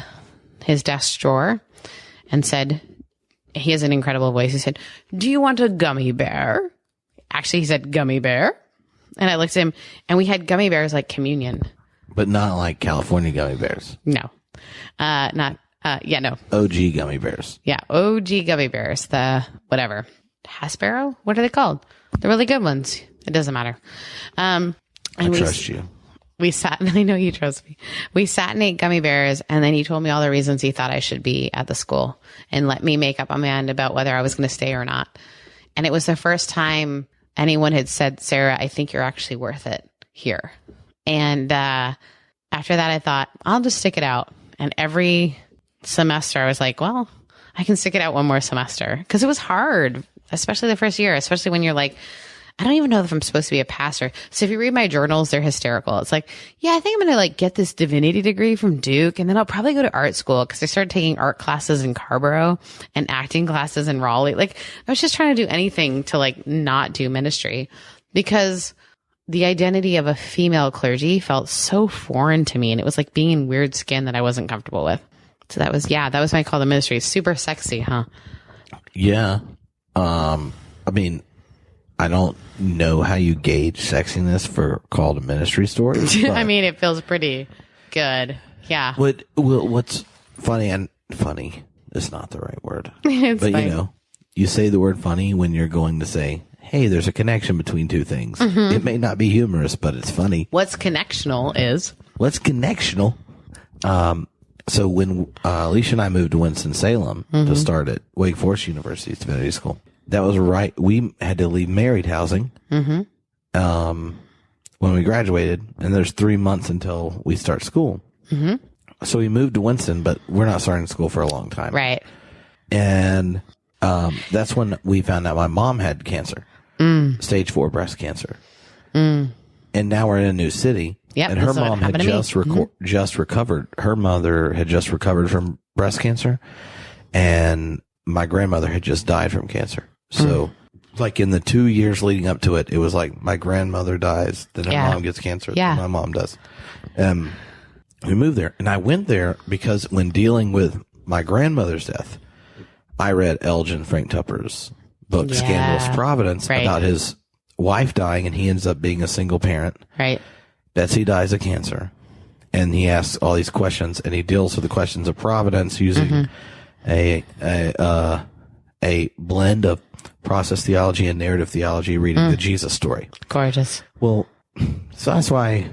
his desk drawer and said, he has an incredible voice. He said, do you want a gummy bear? Actually, he said gummy bear. And I looked at him, and we had gummy bears like communion. But not like California gummy bears. No, not Yeah, no. OG gummy bears. Yeah, OG gummy bears. The whatever. Hasbro? What are they called? The really good ones. It doesn't matter. I trust you. We sat, I know you trust me. We sat and ate gummy bears, and then he told me all the reasons he thought I should be at the school and let me make up my mind about whether I was going to stay or not. And it was the first time anyone had said, Sarah, I think you're actually worth it here. And after that, I thought, I'll just stick it out. And every semester, I was like, well, I can stick it out one more semester. Because it was hard, especially the first year, especially when you're like, I don't even know if I'm supposed to be a pastor. So if you read my journals, they're hysterical. It's like, yeah, I think I'm going to get this divinity degree from Duke, and then I'll probably go to art school, because I started taking art classes in Carborough and acting classes in Raleigh. I was just trying to do anything to not do ministry, because the identity of a female clergy felt so foreign to me. And it was like being in weird skin that I wasn't comfortable with. So that was my call to ministry. Super sexy, huh? Yeah. I mean, I don't know how you gauge sexiness for call to ministry stories. I mean, it feels pretty good. Yeah. What's funny is not the right word. It's but fine. You say the word funny when you're going to say, hey, there's a connection between two things. Mm-hmm. It may not be humorous, but it's funny. What's connectional is? What's connectional? So when Alicia and I moved to Winston-Salem to start at Wake Forest University's Divinity School, that was right. We had to leave married housing when we graduated, and there's 3 months until we start school. Mm-hmm. So we moved to Winston, but we're not starting school for a long time. Right. And that's when we found out my mom had cancer, stage 4 breast cancer. And now we're in a new city. Yep, and her mom had just recovered. Her mother had just recovered from breast cancer, and my grandmother had just died from cancer. So, in the 2 years leading up to it, it was like my grandmother dies, then her mom gets cancer, then my mom does. We moved there, and I went there because when dealing with my grandmother's death, I read Elgin Frank Tupper's book, Scandalous Providence, about his wife dying, and he ends up being a single parent. Right. Betsy dies of cancer, and he asks all these questions, and he deals with the questions of providence using a blend of process theology and narrative theology, reading the Jesus story. Gorgeous. Well, so that's why,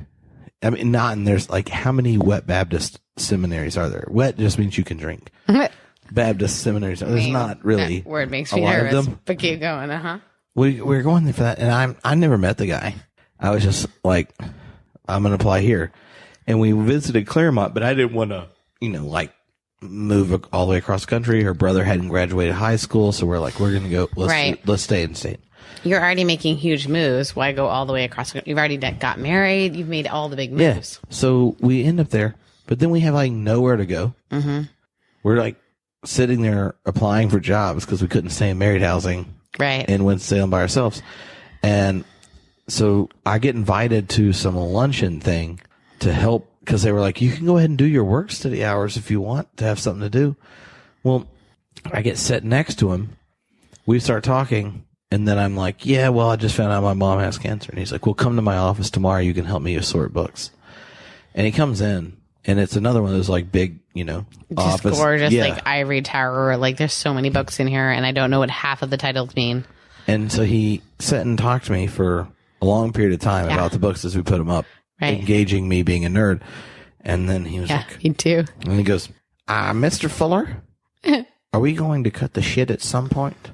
and there's how many wet Baptist seminaries are there? Wet just means you can drink. Baptist seminaries, there's not really. That word makes me nervous, but keep going. We're going there for that, and I never met the guy. I was just like, I'm going to apply here. And we visited Claremont, but I didn't want to, move all the way across the country. Her brother hadn't graduated high school, so we're like, we're going to go, let's stay in state. You're already making huge moves. Why go all the way across? You've already got married. You've made all the big moves. Yeah. So we end up there, but then we have nowhere to go. Mm-hmm. We're sitting there applying for jobs because we couldn't stay in married housing. Right. In Winston-Salem by ourselves. And so I get invited to some luncheon thing to help, because they were like, you can go ahead and do your work study hours if you want to have something to do. Well, I get set next to him. We start talking, and then I'm like, yeah, well, I just found out my mom has cancer. And he's like, well, come to my office tomorrow. You can help me sort books. And he comes in, and it's another one of those big, office. Just gorgeous, ivory tower. There's so many books in here, and I don't know what half of the titles mean. And so he sat and talked to me for a long period of time about the books as we put them up, engaging me being a nerd. And then he was like, me too. And he goes, Mr. Fuller, are we going to cut the shit at some point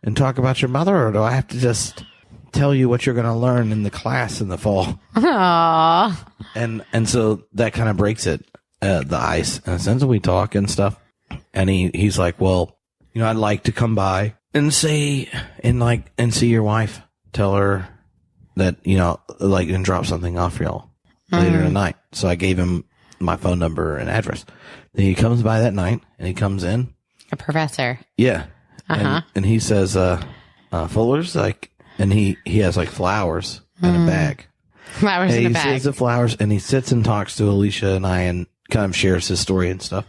and talk about your mother, or do I have to just tell you what you're going to learn in the class in the fall? Aww. And so that kind of breaks it, the ice. And since we talk and stuff, and he's like, well, I'd like to come by and say, and see your wife. Tell her that, and drop something off for y'all later tonight. So I gave him my phone number and address. Then he comes by that night, and he comes in. A professor. Yeah. And he says, Fuller's and he has flowers in a bag. Flowers in a bag. He sees the flowers, and he sits and talks to Alicia and I, and kind of shares his story and stuff.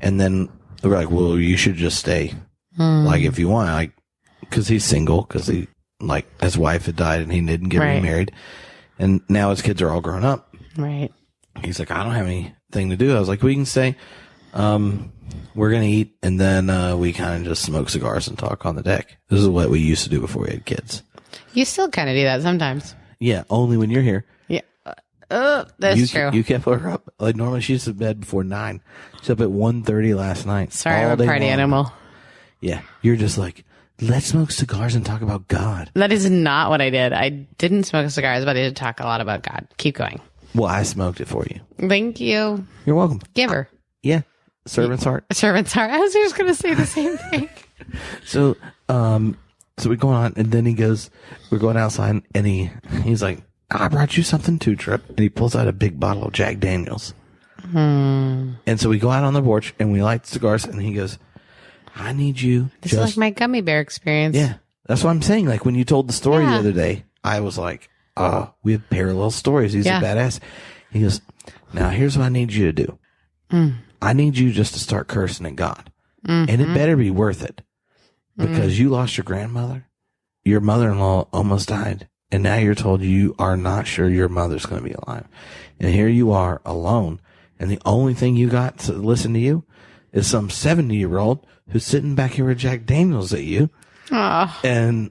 And then we're like, well, you should just stay. If you want, because he's single, because his wife had died and he didn't get remarried, and now his kids are all grown up. Right. He's like, I don't have anything to do. I was like, we can stay. We're going to eat, and then we kind of just smoke cigars and talk on the deck. This is what we used to do before we had kids. You still kind of do that sometimes. Yeah, only when you're here. Yeah. That's true. You kept her up. Like, normally she's to bed before 9. She's up at 1:30 last night. Sorry, I'm a party animal. Yeah, you're just like, let's smoke cigars and talk about God. That is not what I did. I didn't smoke cigars, but I did talk a lot about God. Keep going. Well, I smoked it for you. Thank you. You're welcome. Giver. Yeah. Servant's heart. Servant's heart. I was just going to say the same thing. So we're going on, and then we're going outside, and he's like, I brought you something too, Tripp. And he pulls out a big bottle of Jack Daniels. And so we go out on the porch, and we light cigars, and he goes, I need you. This is like my gummy bear experience. Yeah. That's what I'm saying. Like, when you told the story the other day, I was like, we have parallel stories. He's a badass. He goes, now here's what I need you to do. I need you just to start cursing at God. And it better be worth it. Because you lost your grandmother. Your mother-in-law almost died. And now you're told you are not sure your mother's going to be alive. And here you are alone. And the only thing you got to listen to you is some 70-year-old who's sitting back here with Jack Daniels at you. Oh, and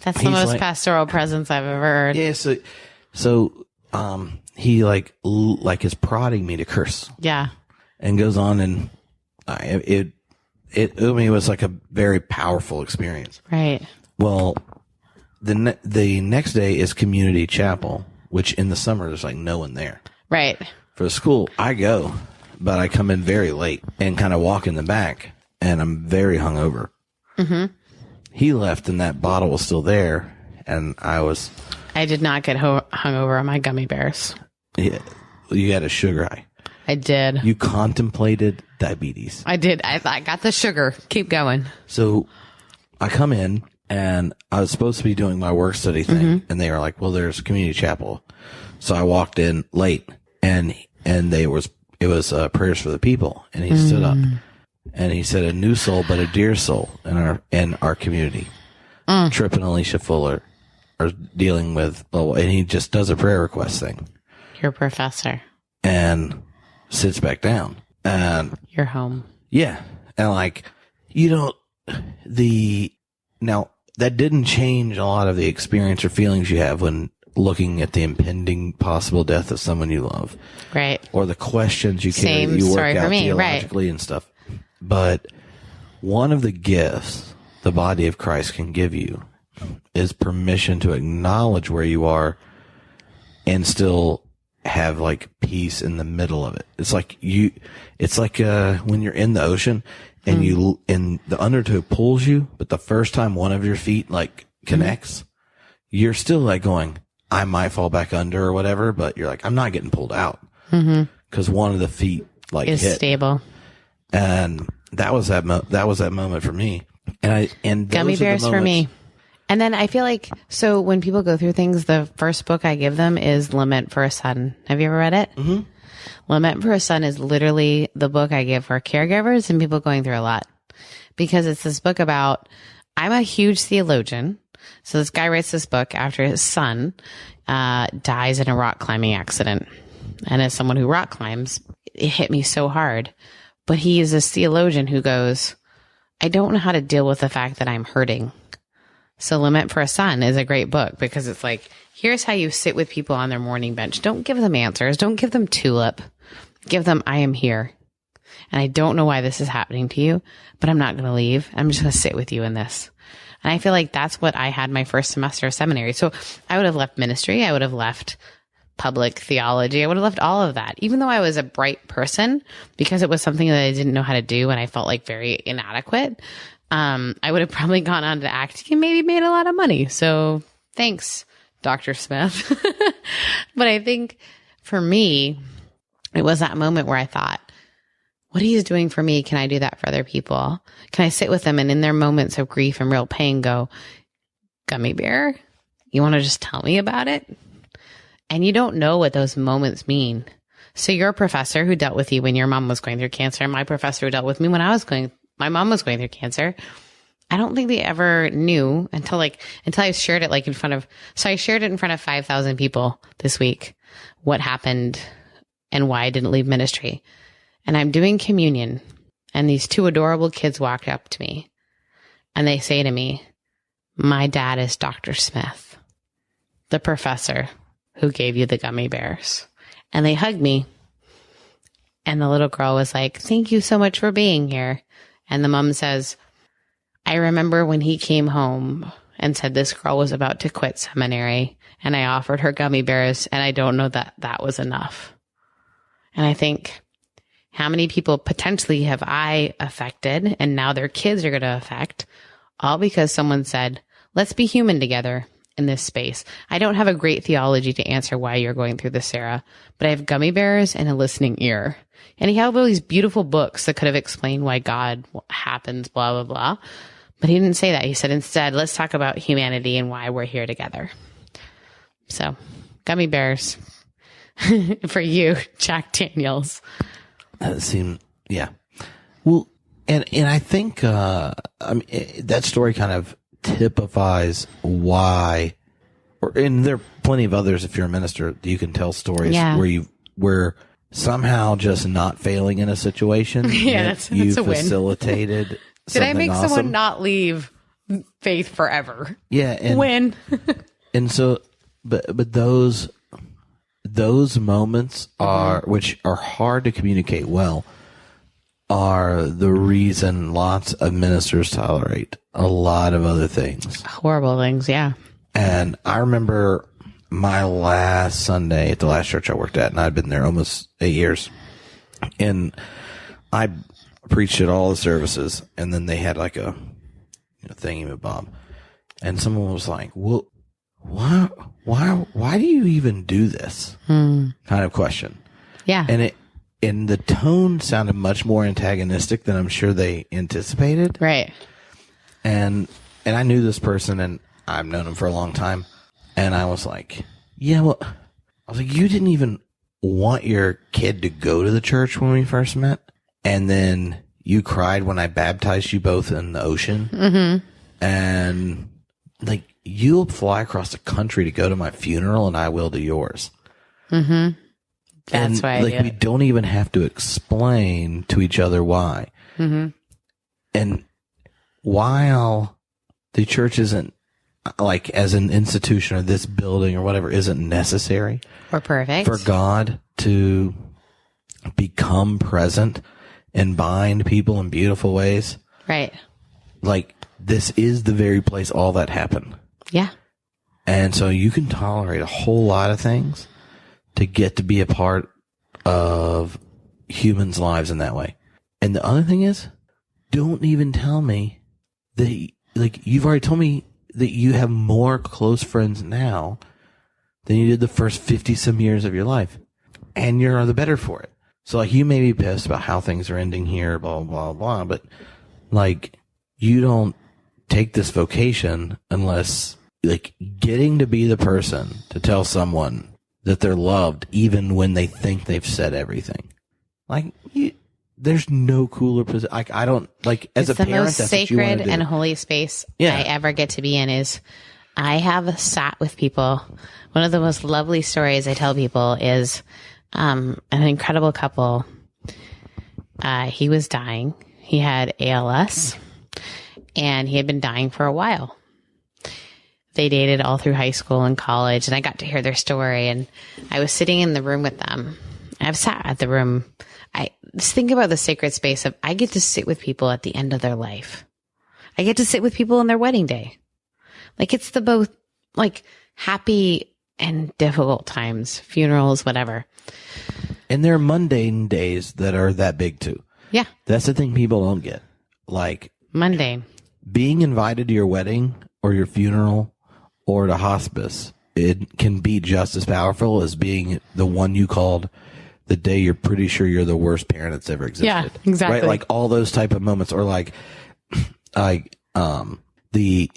that's the most pastoral presence I've ever heard. Yeah. So he like is prodding me to curse. Yeah. And goes on, and it was like a very powerful experience. Right. Well, the next day is community chapel, which in the summer there's like no one there. Right. For the school, I go, but I come in very late and kind of walk in the back, and I'm very hungover. He left, and that bottle was still there, and I did not get hungover on my gummy bears. Yeah, you had a sugar high. I did. You contemplated diabetes. I did. I got the sugar. Keep going. So I come in, and I was supposed to be doing my work study thing, and they were like, well, there's community chapel. So I walked in late, and it was prayers for the people. And he stood up, and he said, a new soul, but a dear soul in our community. Tripp and Alicia Fuller are dealing with, and he just does a prayer request thing. Your professor. And sits back down, and you're home. Yeah. And like, now that didn't change a lot of the experience or feelings you have when looking at the impending possible death of someone you love. Right. Or the questions you carry that you work out theologically and stuff. But one of the gifts the body of Christ can give you is permission to acknowledge where you are and still have like peace in the middle of it. It's like when you're in the ocean and and the undertow pulls you, but the first time one of your feet like connects, you're still like going, I might fall back under or whatever, but you're like, I'm not getting pulled out because one of the feet like is hit. Stable. And that was that moment for me. And gummy bears for me. And then I feel like, so when people go through things, the first book I give them is Lament for a Son. Have you ever read it? Lament for a Son is literally the book I give for caregivers and people going through a lot. Because it's this book about, I'm a huge theologian. So this guy writes this book after his son dies in a rock climbing accident. And as someone who rock climbs, it hit me so hard. But he is this theologian who goes, I don't know how to deal with the fact that I'm hurting. So Lament for a Son is a great book because it's like, here's how you sit with people on their morning bench. Don't give them answers. Don't give them TULIP. Give them, I am here. And I don't know why this is happening to you, but I'm not going to leave. I'm just going to sit with you in this. And I feel like that's what I had my first semester of seminary. So I would have left ministry. I would have left public theology. I would have left all of that, even though I was a bright person, because it was something that I didn't know how to do. And I felt like very inadequate. I would have probably gone on to acting and maybe made a lot of money. So thanks, Dr. Smith. But I think for me, it was that moment where I thought, what he's doing for me, can I do that for other people? Can I sit with them and in their moments of grief and real pain go, gummy bear, you want to just tell me about it? And you don't know what those moments mean. So your professor who dealt with you when your mom was going through cancer, and my professor who dealt with me when my mom was going through cancer, I don't think they ever knew until I shared it I shared it in front of 5,000 people this week, what happened and why I didn't leave ministry. and I'm doing communion, and these two adorable kids walked up to me, and they say to me, "My dad is Dr. Smith, the professor who gave you the gummy bears." And they hugged me. And the little girl was like, "Thank you so much for being here." And the mom says, "I remember when he came home and said this girl was about to quit seminary, and I offered her gummy bears, and I don't know that that was enough." And I think, how many people potentially have I affected, and now their kids are going to affect, all because someone said, "Let's be human together in this space." I don't have a great theology to answer why you're going through this, Sarah, but I have gummy bears and a listening ear. And he had all these beautiful books that could have explained why God happens, blah, blah, blah. But he didn't say that. He said, instead, let's talk about humanity and why we're here together. So, gummy bears for you, Jack Daniels. That seemed, yeah. Well, and I think, I mean, that story kind of typifies why, and there are plenty of others, if you're a minister, you can tell stories where somehow just not failing in a situation. That's you a win. Facilitated. Did I make awesome. someone not leave faith forever? Yeah. And, win. And so, but those moments are, which are hard to communicate well, are the reason lots of ministers tolerate a lot of other things. Horrible things, yeah. And I remember my last Sunday at the last church I worked at, and I'd been there almost 8 years. And I preached at all the services, and then they had like a thingy-mabob. And someone was like, "Well, why do you even do this?" Kind of question. Yeah. And the tone sounded much more antagonistic than I'm sure they anticipated. Right. And I knew this person, and I've known him for a long time. And I was like, yeah, well, I was like, you didn't even want your kid to go to the church when we first met. And then you cried when I baptized you both in the ocean. Mm-hmm. And like, you'll fly across the country to go to my funeral, and I will to yours. Mm-hmm. That's why. Like, we don't even have to explain to each other why. Mm-hmm. And while the church isn't, like, as an institution or this building or whatever, isn't necessary or perfect for God to become present and bind people in beautiful ways. Right. Like, this is the very place all that happened. Yeah. And so you can tolerate a whole lot of things to get to be a part of humans' lives in that way. And the other thing is, don't even tell me that, like, you've already told me that you have more close friends now than you did the first 50 some years of your life. And you're the better for it. So, like, you may be pissed about how things are ending here, blah, blah, blah, but, like, you don't take this vocation unless, like, getting to be the person to tell someone that they're loved even when they think they've said everything. Like, there's no cooler position. Like, I don't, like, as it's a parent, that's that's the what you want to most do. sacred and holy space I ever get to be in is I have sat with people. One of the most lovely stories I tell people is an incredible couple. He was dying. He had ALS, and he had been dying for a while. They dated all through high school and college, and I got to hear their story, and I was sitting in the room with them. I've sat at the room. I just think about the sacred space of I get to sit with people at the end of their life. I get to sit with people on their wedding day. Like, it's the both, like, happy and difficult times, funerals, whatever. And there are mundane days that are that big too. Yeah. That's the thing people don't get. Like, mundane. Being invited to your wedding or your funeral or to hospice, it can be just as powerful as being the one you called the day you're pretty sure you're the worst parent that's ever existed. Yeah, exactly. Right? Like, all those type of moments, or like, the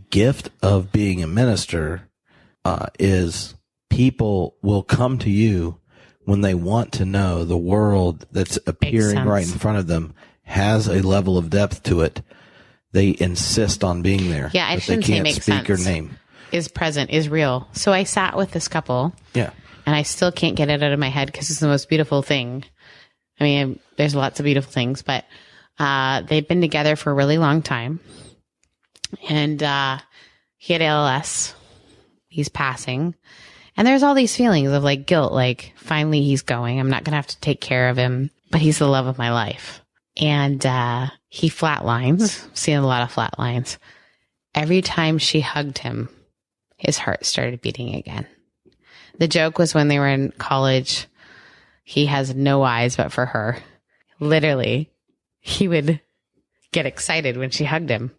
gift of being a minister, is people will come to you when they want to know the world that's appearing right in front of them has a level of depth to it. They insist on being there. Yeah, I but shouldn't they can't say makes speak sense. or name. Is present, is real. So I sat with this couple. Yeah. And I still can't get it out of my head because it's the most beautiful thing. I mean, there's lots of beautiful things, but they've been together for a really long time. And he had ALS. He's passing. And there's all these feelings of like guilt, like finally he's going. I'm not going to have to take care of him, but he's the love of my life. And he flatlines. Seen a lot of flatlines. Every time she hugged him, his heart started beating again. The joke was when they were in college, he has no eyes but for her. Literally, he would get excited when she hugged him.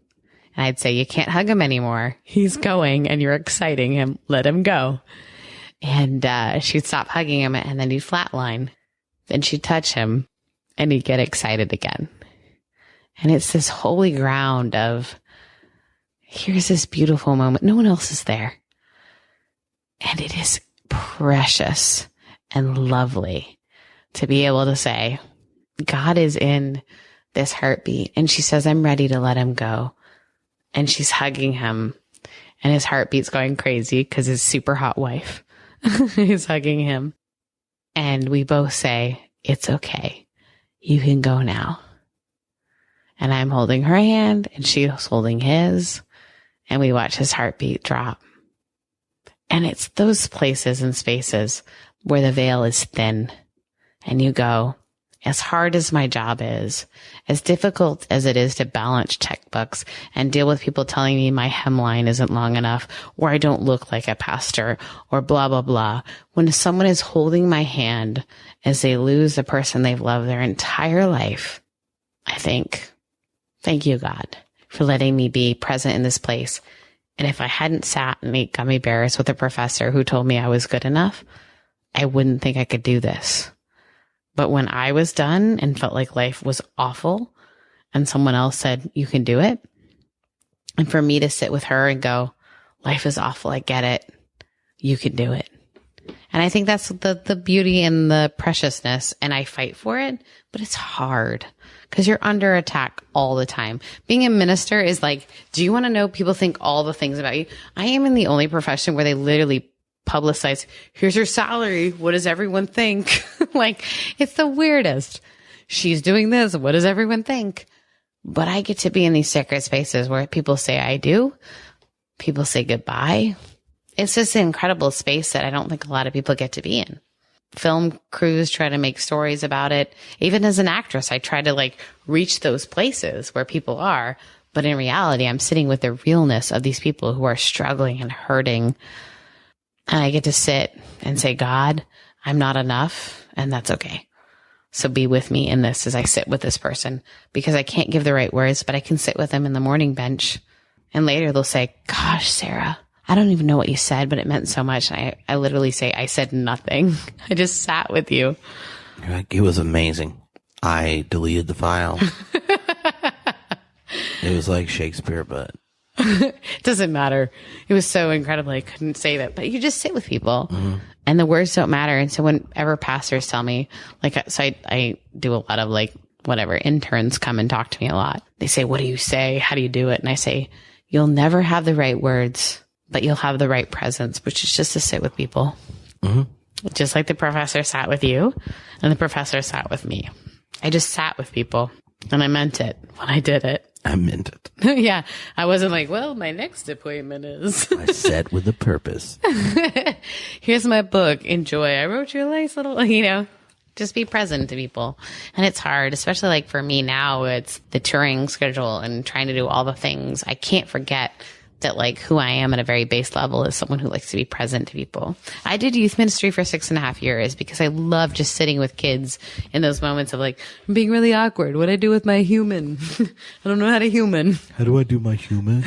And I'd say, you can't hug him anymore. He's going and you're exciting him. Let him go. And she'd stop hugging him and then he'd flatline. Then she'd touch him and he'd get excited again. And it's this holy ground of, here's this beautiful moment. No one else is there. And it is precious and lovely to be able to say, God is in this heartbeat. And she says, I'm ready to let him go. And she's hugging him and his heartbeat's going crazy because his super hot wife is hugging him. And we both say, it's okay. You can go now. And I'm holding her hand and she's holding his. And we watch his heartbeat drop. And it's those places and spaces where the veil is thin. And you go, as hard as my job is, as difficult as it is to balance checkbooks and deal with people telling me my hemline isn't long enough, or I don't look like a pastor, or blah, blah, blah. When someone is holding my hand as they lose the person they've loved their entire life, I think, thank you, God, for letting me be present in this place. And if I hadn't sat and ate gummy bears with a professor who told me I was good enough, I wouldn't think I could do this. But when I was done and felt like life was awful and someone else said, you can do it. And for me to sit with her and go, life is awful. I get it. You can do it. And I think that's the beauty and the preciousness. And I fight for it, but it's hard because you're under attack all the time. Being a minister is like, do you want to know people think all the things about you? I am in the only profession where they literally publicize, here's your salary. What does everyone think? Like, it's the weirdest. She's doing this. What does everyone think? But I get to be in these sacred spaces where people say I do. People say goodbye. It's just an incredible space that I don't think a lot of people get to be in. Film crews try to make stories about it. Even as an actress, I try to like reach those places where people are. But in reality, I'm sitting with the realness of these people who are struggling and hurting. And I get to sit and say, God, I'm not enough, and that's okay. So be with me in this as I sit with this person, because I can't give the right words, but I can sit with them in the morning bench. And later they'll say, gosh, Sarah, I don't even know what you said, but it meant so much. And I literally say, I said nothing. I just sat with you. It was amazing. I deleted the file. It was like Shakespeare, but it doesn't matter. It was so incredible. I couldn't save it, but you just sit with people and the words don't matter. And so whenever pastors tell me, like, so I do a lot of like, whatever, interns come and talk to me a lot. They say, what do you say? How do you do it? And I say, you'll never have the right words, but you'll have the right presence, which is just to sit with people. Just like the professor sat with you and the professor sat with me. I just sat with people and I meant it when I did it. I meant it. Yeah. I wasn't like, well, my next appointment is. I sat with a purpose. Here's my book. Enjoy. I wrote you a nice little, just be present to people. And it's hard, especially like for me now, it's the touring schedule and trying to do all the things. I can't forget that like who I am at a very base level is someone who likes to be present to people. I did youth ministry for 6.5 years because I love just sitting with kids in those moments of like, I'm being really awkward. What do I do with my human? I don't know how to human. How do I do my human?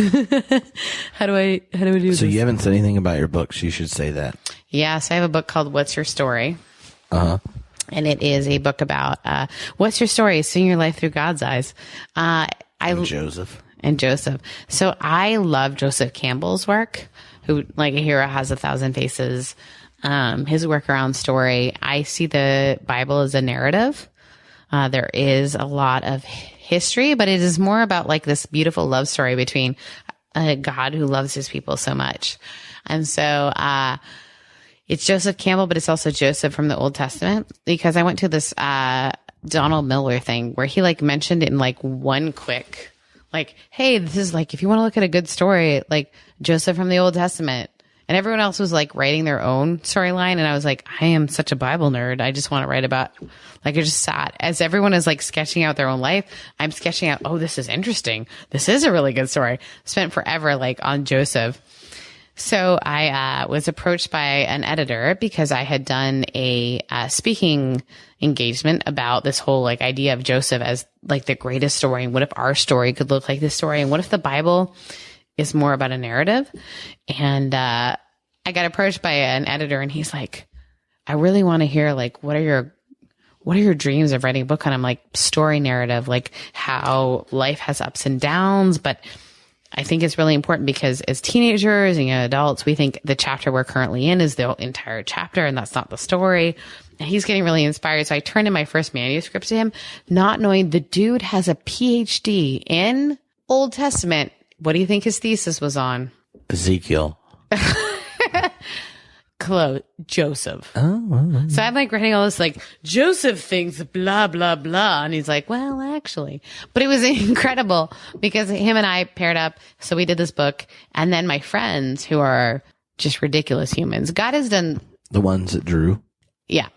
How do I do this? So you haven't said anything about your books. You should say that. Yes, I have a book called What's Your Story? And it is a book about what's your story? Seeing your life through God's eyes. And Joseph. So I love Joseph Campbell's work, who like A Hero Has 1,000 Faces. His work around story. I see the Bible as a narrative. There is a lot of history, but it is more about like this beautiful love story between a God who loves his people so much. And so, it's Joseph Campbell, but it's also Joseph from the Old Testament, because I went to this, Donald Miller thing where he like mentioned it in like one quick, like, hey, this is like, if you want to look at a good story, like Joseph from the Old Testament. And everyone else was like writing their own storyline. And I was like, I am such a Bible nerd. I just want to write about, like, I just sat as everyone is like sketching out their own life. I'm sketching out, oh, this is interesting. This is a really good story. Spent forever like on Joseph. So I was approached by an editor because I had done a speaking engagement about this whole like idea of Joseph as like the greatest story. And what if our story could look like this story? And what if the Bible is more about a narrative? And I got approached by an editor and he's like, I really want to hear like, what are your dreams of writing a book on? I'm like, story narrative, like how life has ups and downs. But I think it's really important because as teenagers and young adults, we think the chapter we're currently in is the entire chapter, and that's not the story. And he's getting really inspired. So I turned in my first manuscript to him, not knowing the dude has a PhD in Old Testament. What do you think his thesis was on? Ezekiel. Joseph. Oh. So I'm like writing all this like Joseph thinks blah, blah, blah. And he's like, well, actually, but it was incredible because him and I paired up. So we did this book. And then my friends who are just ridiculous humans, God has done the ones that drew. Yeah.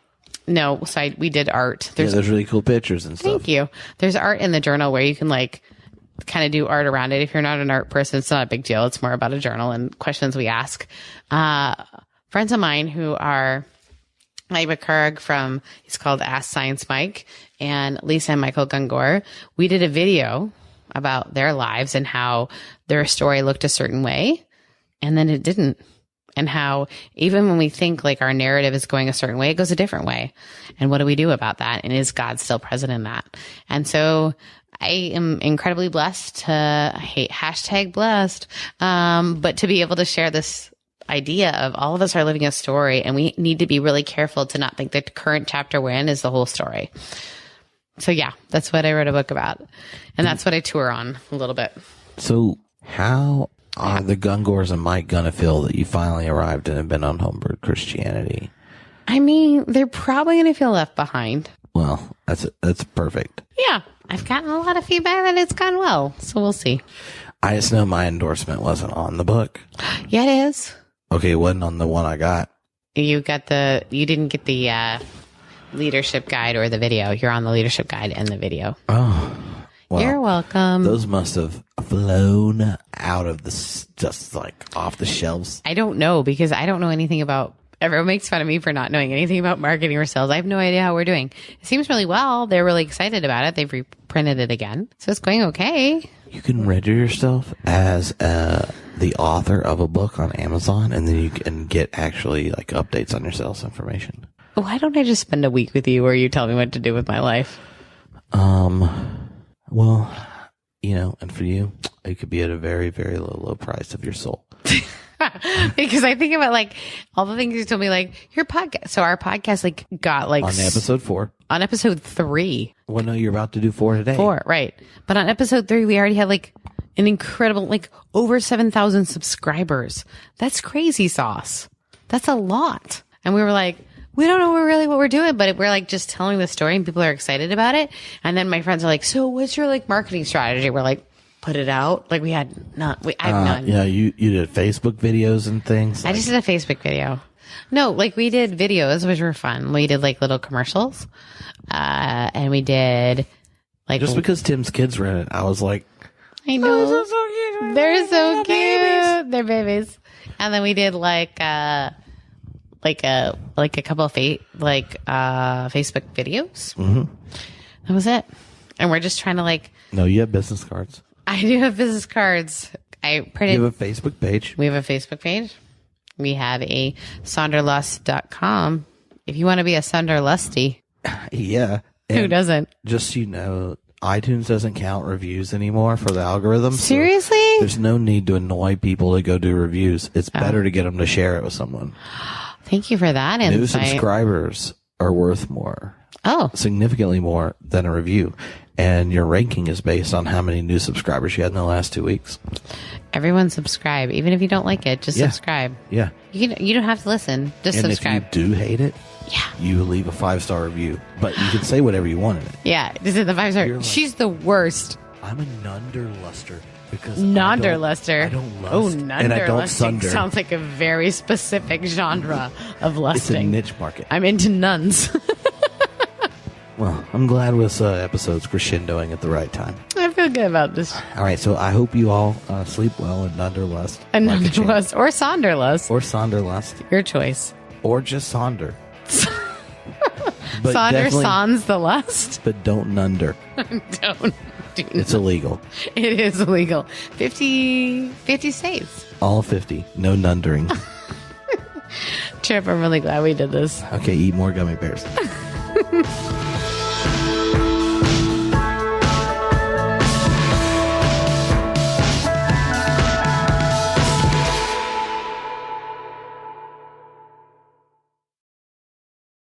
No. So we did art. There's really cool pictures and stuff. Thank you. There's art in the journal where you can like kind of do art around it. If you're not an art person, it's not a big deal. It's more about a journal and questions we ask. Friends of mine who are Mike McCurg he's called Ask Science Mike, and Lisa and Michael Gungor. We did a video about their lives and how their story looked a certain way and then it didn't. And how even when we think like our narrative is going a certain way, it goes a different way. And what do we do about that? And is God still present in that? And so I am incredibly blessed I hate hashtag blessed, but to be able to share this idea of all of us are living a story, and we need to be really careful to not think the current chapter we're in is the whole story. So yeah, that's what I wrote a book about. And that's what I tour on a little bit. So how are the Gungors and Mike gonna feel that you finally arrived and have been on Homebird Christianity? I mean, they're probably going to feel left behind. Well, that's perfect. Yeah. I've gotten a lot of feedback that it's gone well. So we'll see. I just know my endorsement wasn't on the book. Yeah, it is. Okay, it wasn't on the one I got. You didn't get the leadership guide or the video. You're on the leadership guide and the video. Oh, well, you're welcome. Those must have flown out of just like off the shelves. I don't know because I don't know anything about. Everyone makes fun of me for not knowing anything about marketing or sales. I have no idea how we're doing. It seems really well. They're really excited about it. They've reprinted it again. So it's going okay. You can register yourself as the author of a book on Amazon, and then you can get actually like updates on your sales information. Why don't I just spend a week with you where you tell me what to do with my life? Well, and for you, it could be at a very, very low price of your soul. Because I think about like all the things you told me, like your podcast. So our podcast like got like on episode 4. On episode 3. Well, no, you're about to do 4 today. 4, right? But on episode 3, we already had like an incredible, like over 7,000 subscribers. That's crazy sauce. That's a lot. And we were like, we don't know really what we're doing, but we're like just telling the story and people are excited about it. And then my friends are like, so what's your like marketing strategy? We're like, put it out. Like I have none. Yeah, you did Facebook videos and things. I just did a Facebook video. No, like we did videos, which were fun. We did like little commercials. And we did like. Just because Tim's kids were in it, I was like, I know. Oh, so cute. They're so cute. Babies. They're babies. And then we did like a couple of Facebook videos. Mm-hmm. That was it. And we're just trying to like. No, you have business cards. I do have business cards. I printed. You have a Facebook page. We have a Facebook page. We have a Sonderlust.com. If you want to be a Sonderlusty. Yeah. Who doesn't? Just so you know, iTunes doesn't count reviews anymore for the algorithm. Seriously? So there's no need to annoy people to go do reviews. It's better to get them to share it with someone. Thank you for that insight. New subscribers are worth more. Oh. Significantly more than a review. And your ranking is based on how many new subscribers you had in the last 2 weeks. Everyone subscribe. Even if you don't like it, just subscribe. Yeah. You don't have to listen. Just subscribe. And if you do hate it, Yeah. you leave a 5-star review. But you can say whatever you want in it. Yeah, just in the 5-star. You're like- She's the worst. I'm a Nunderluster because Nonderluster. I don't lust. Oh, and I don't Nunderlusting sunder. sounds like a very specific genre of It's a lusting. niche market. I'm into nuns. Well, I'm glad this episode's crescendoing at the right time. I feel good about this. All right, so I hope you all sleep well and Nunderlust. And like a champ. Nunderlust or Sonderlust. Or Sonderlust. Your choice. Or just Sonder. But Sonder definitely- sans the lust. But don't Nunder. Don't do It's illegal. It is illegal. 50 states. All 50. No Nundering. Tripp, I'm really glad we did this. Okay, eat more gummy bears.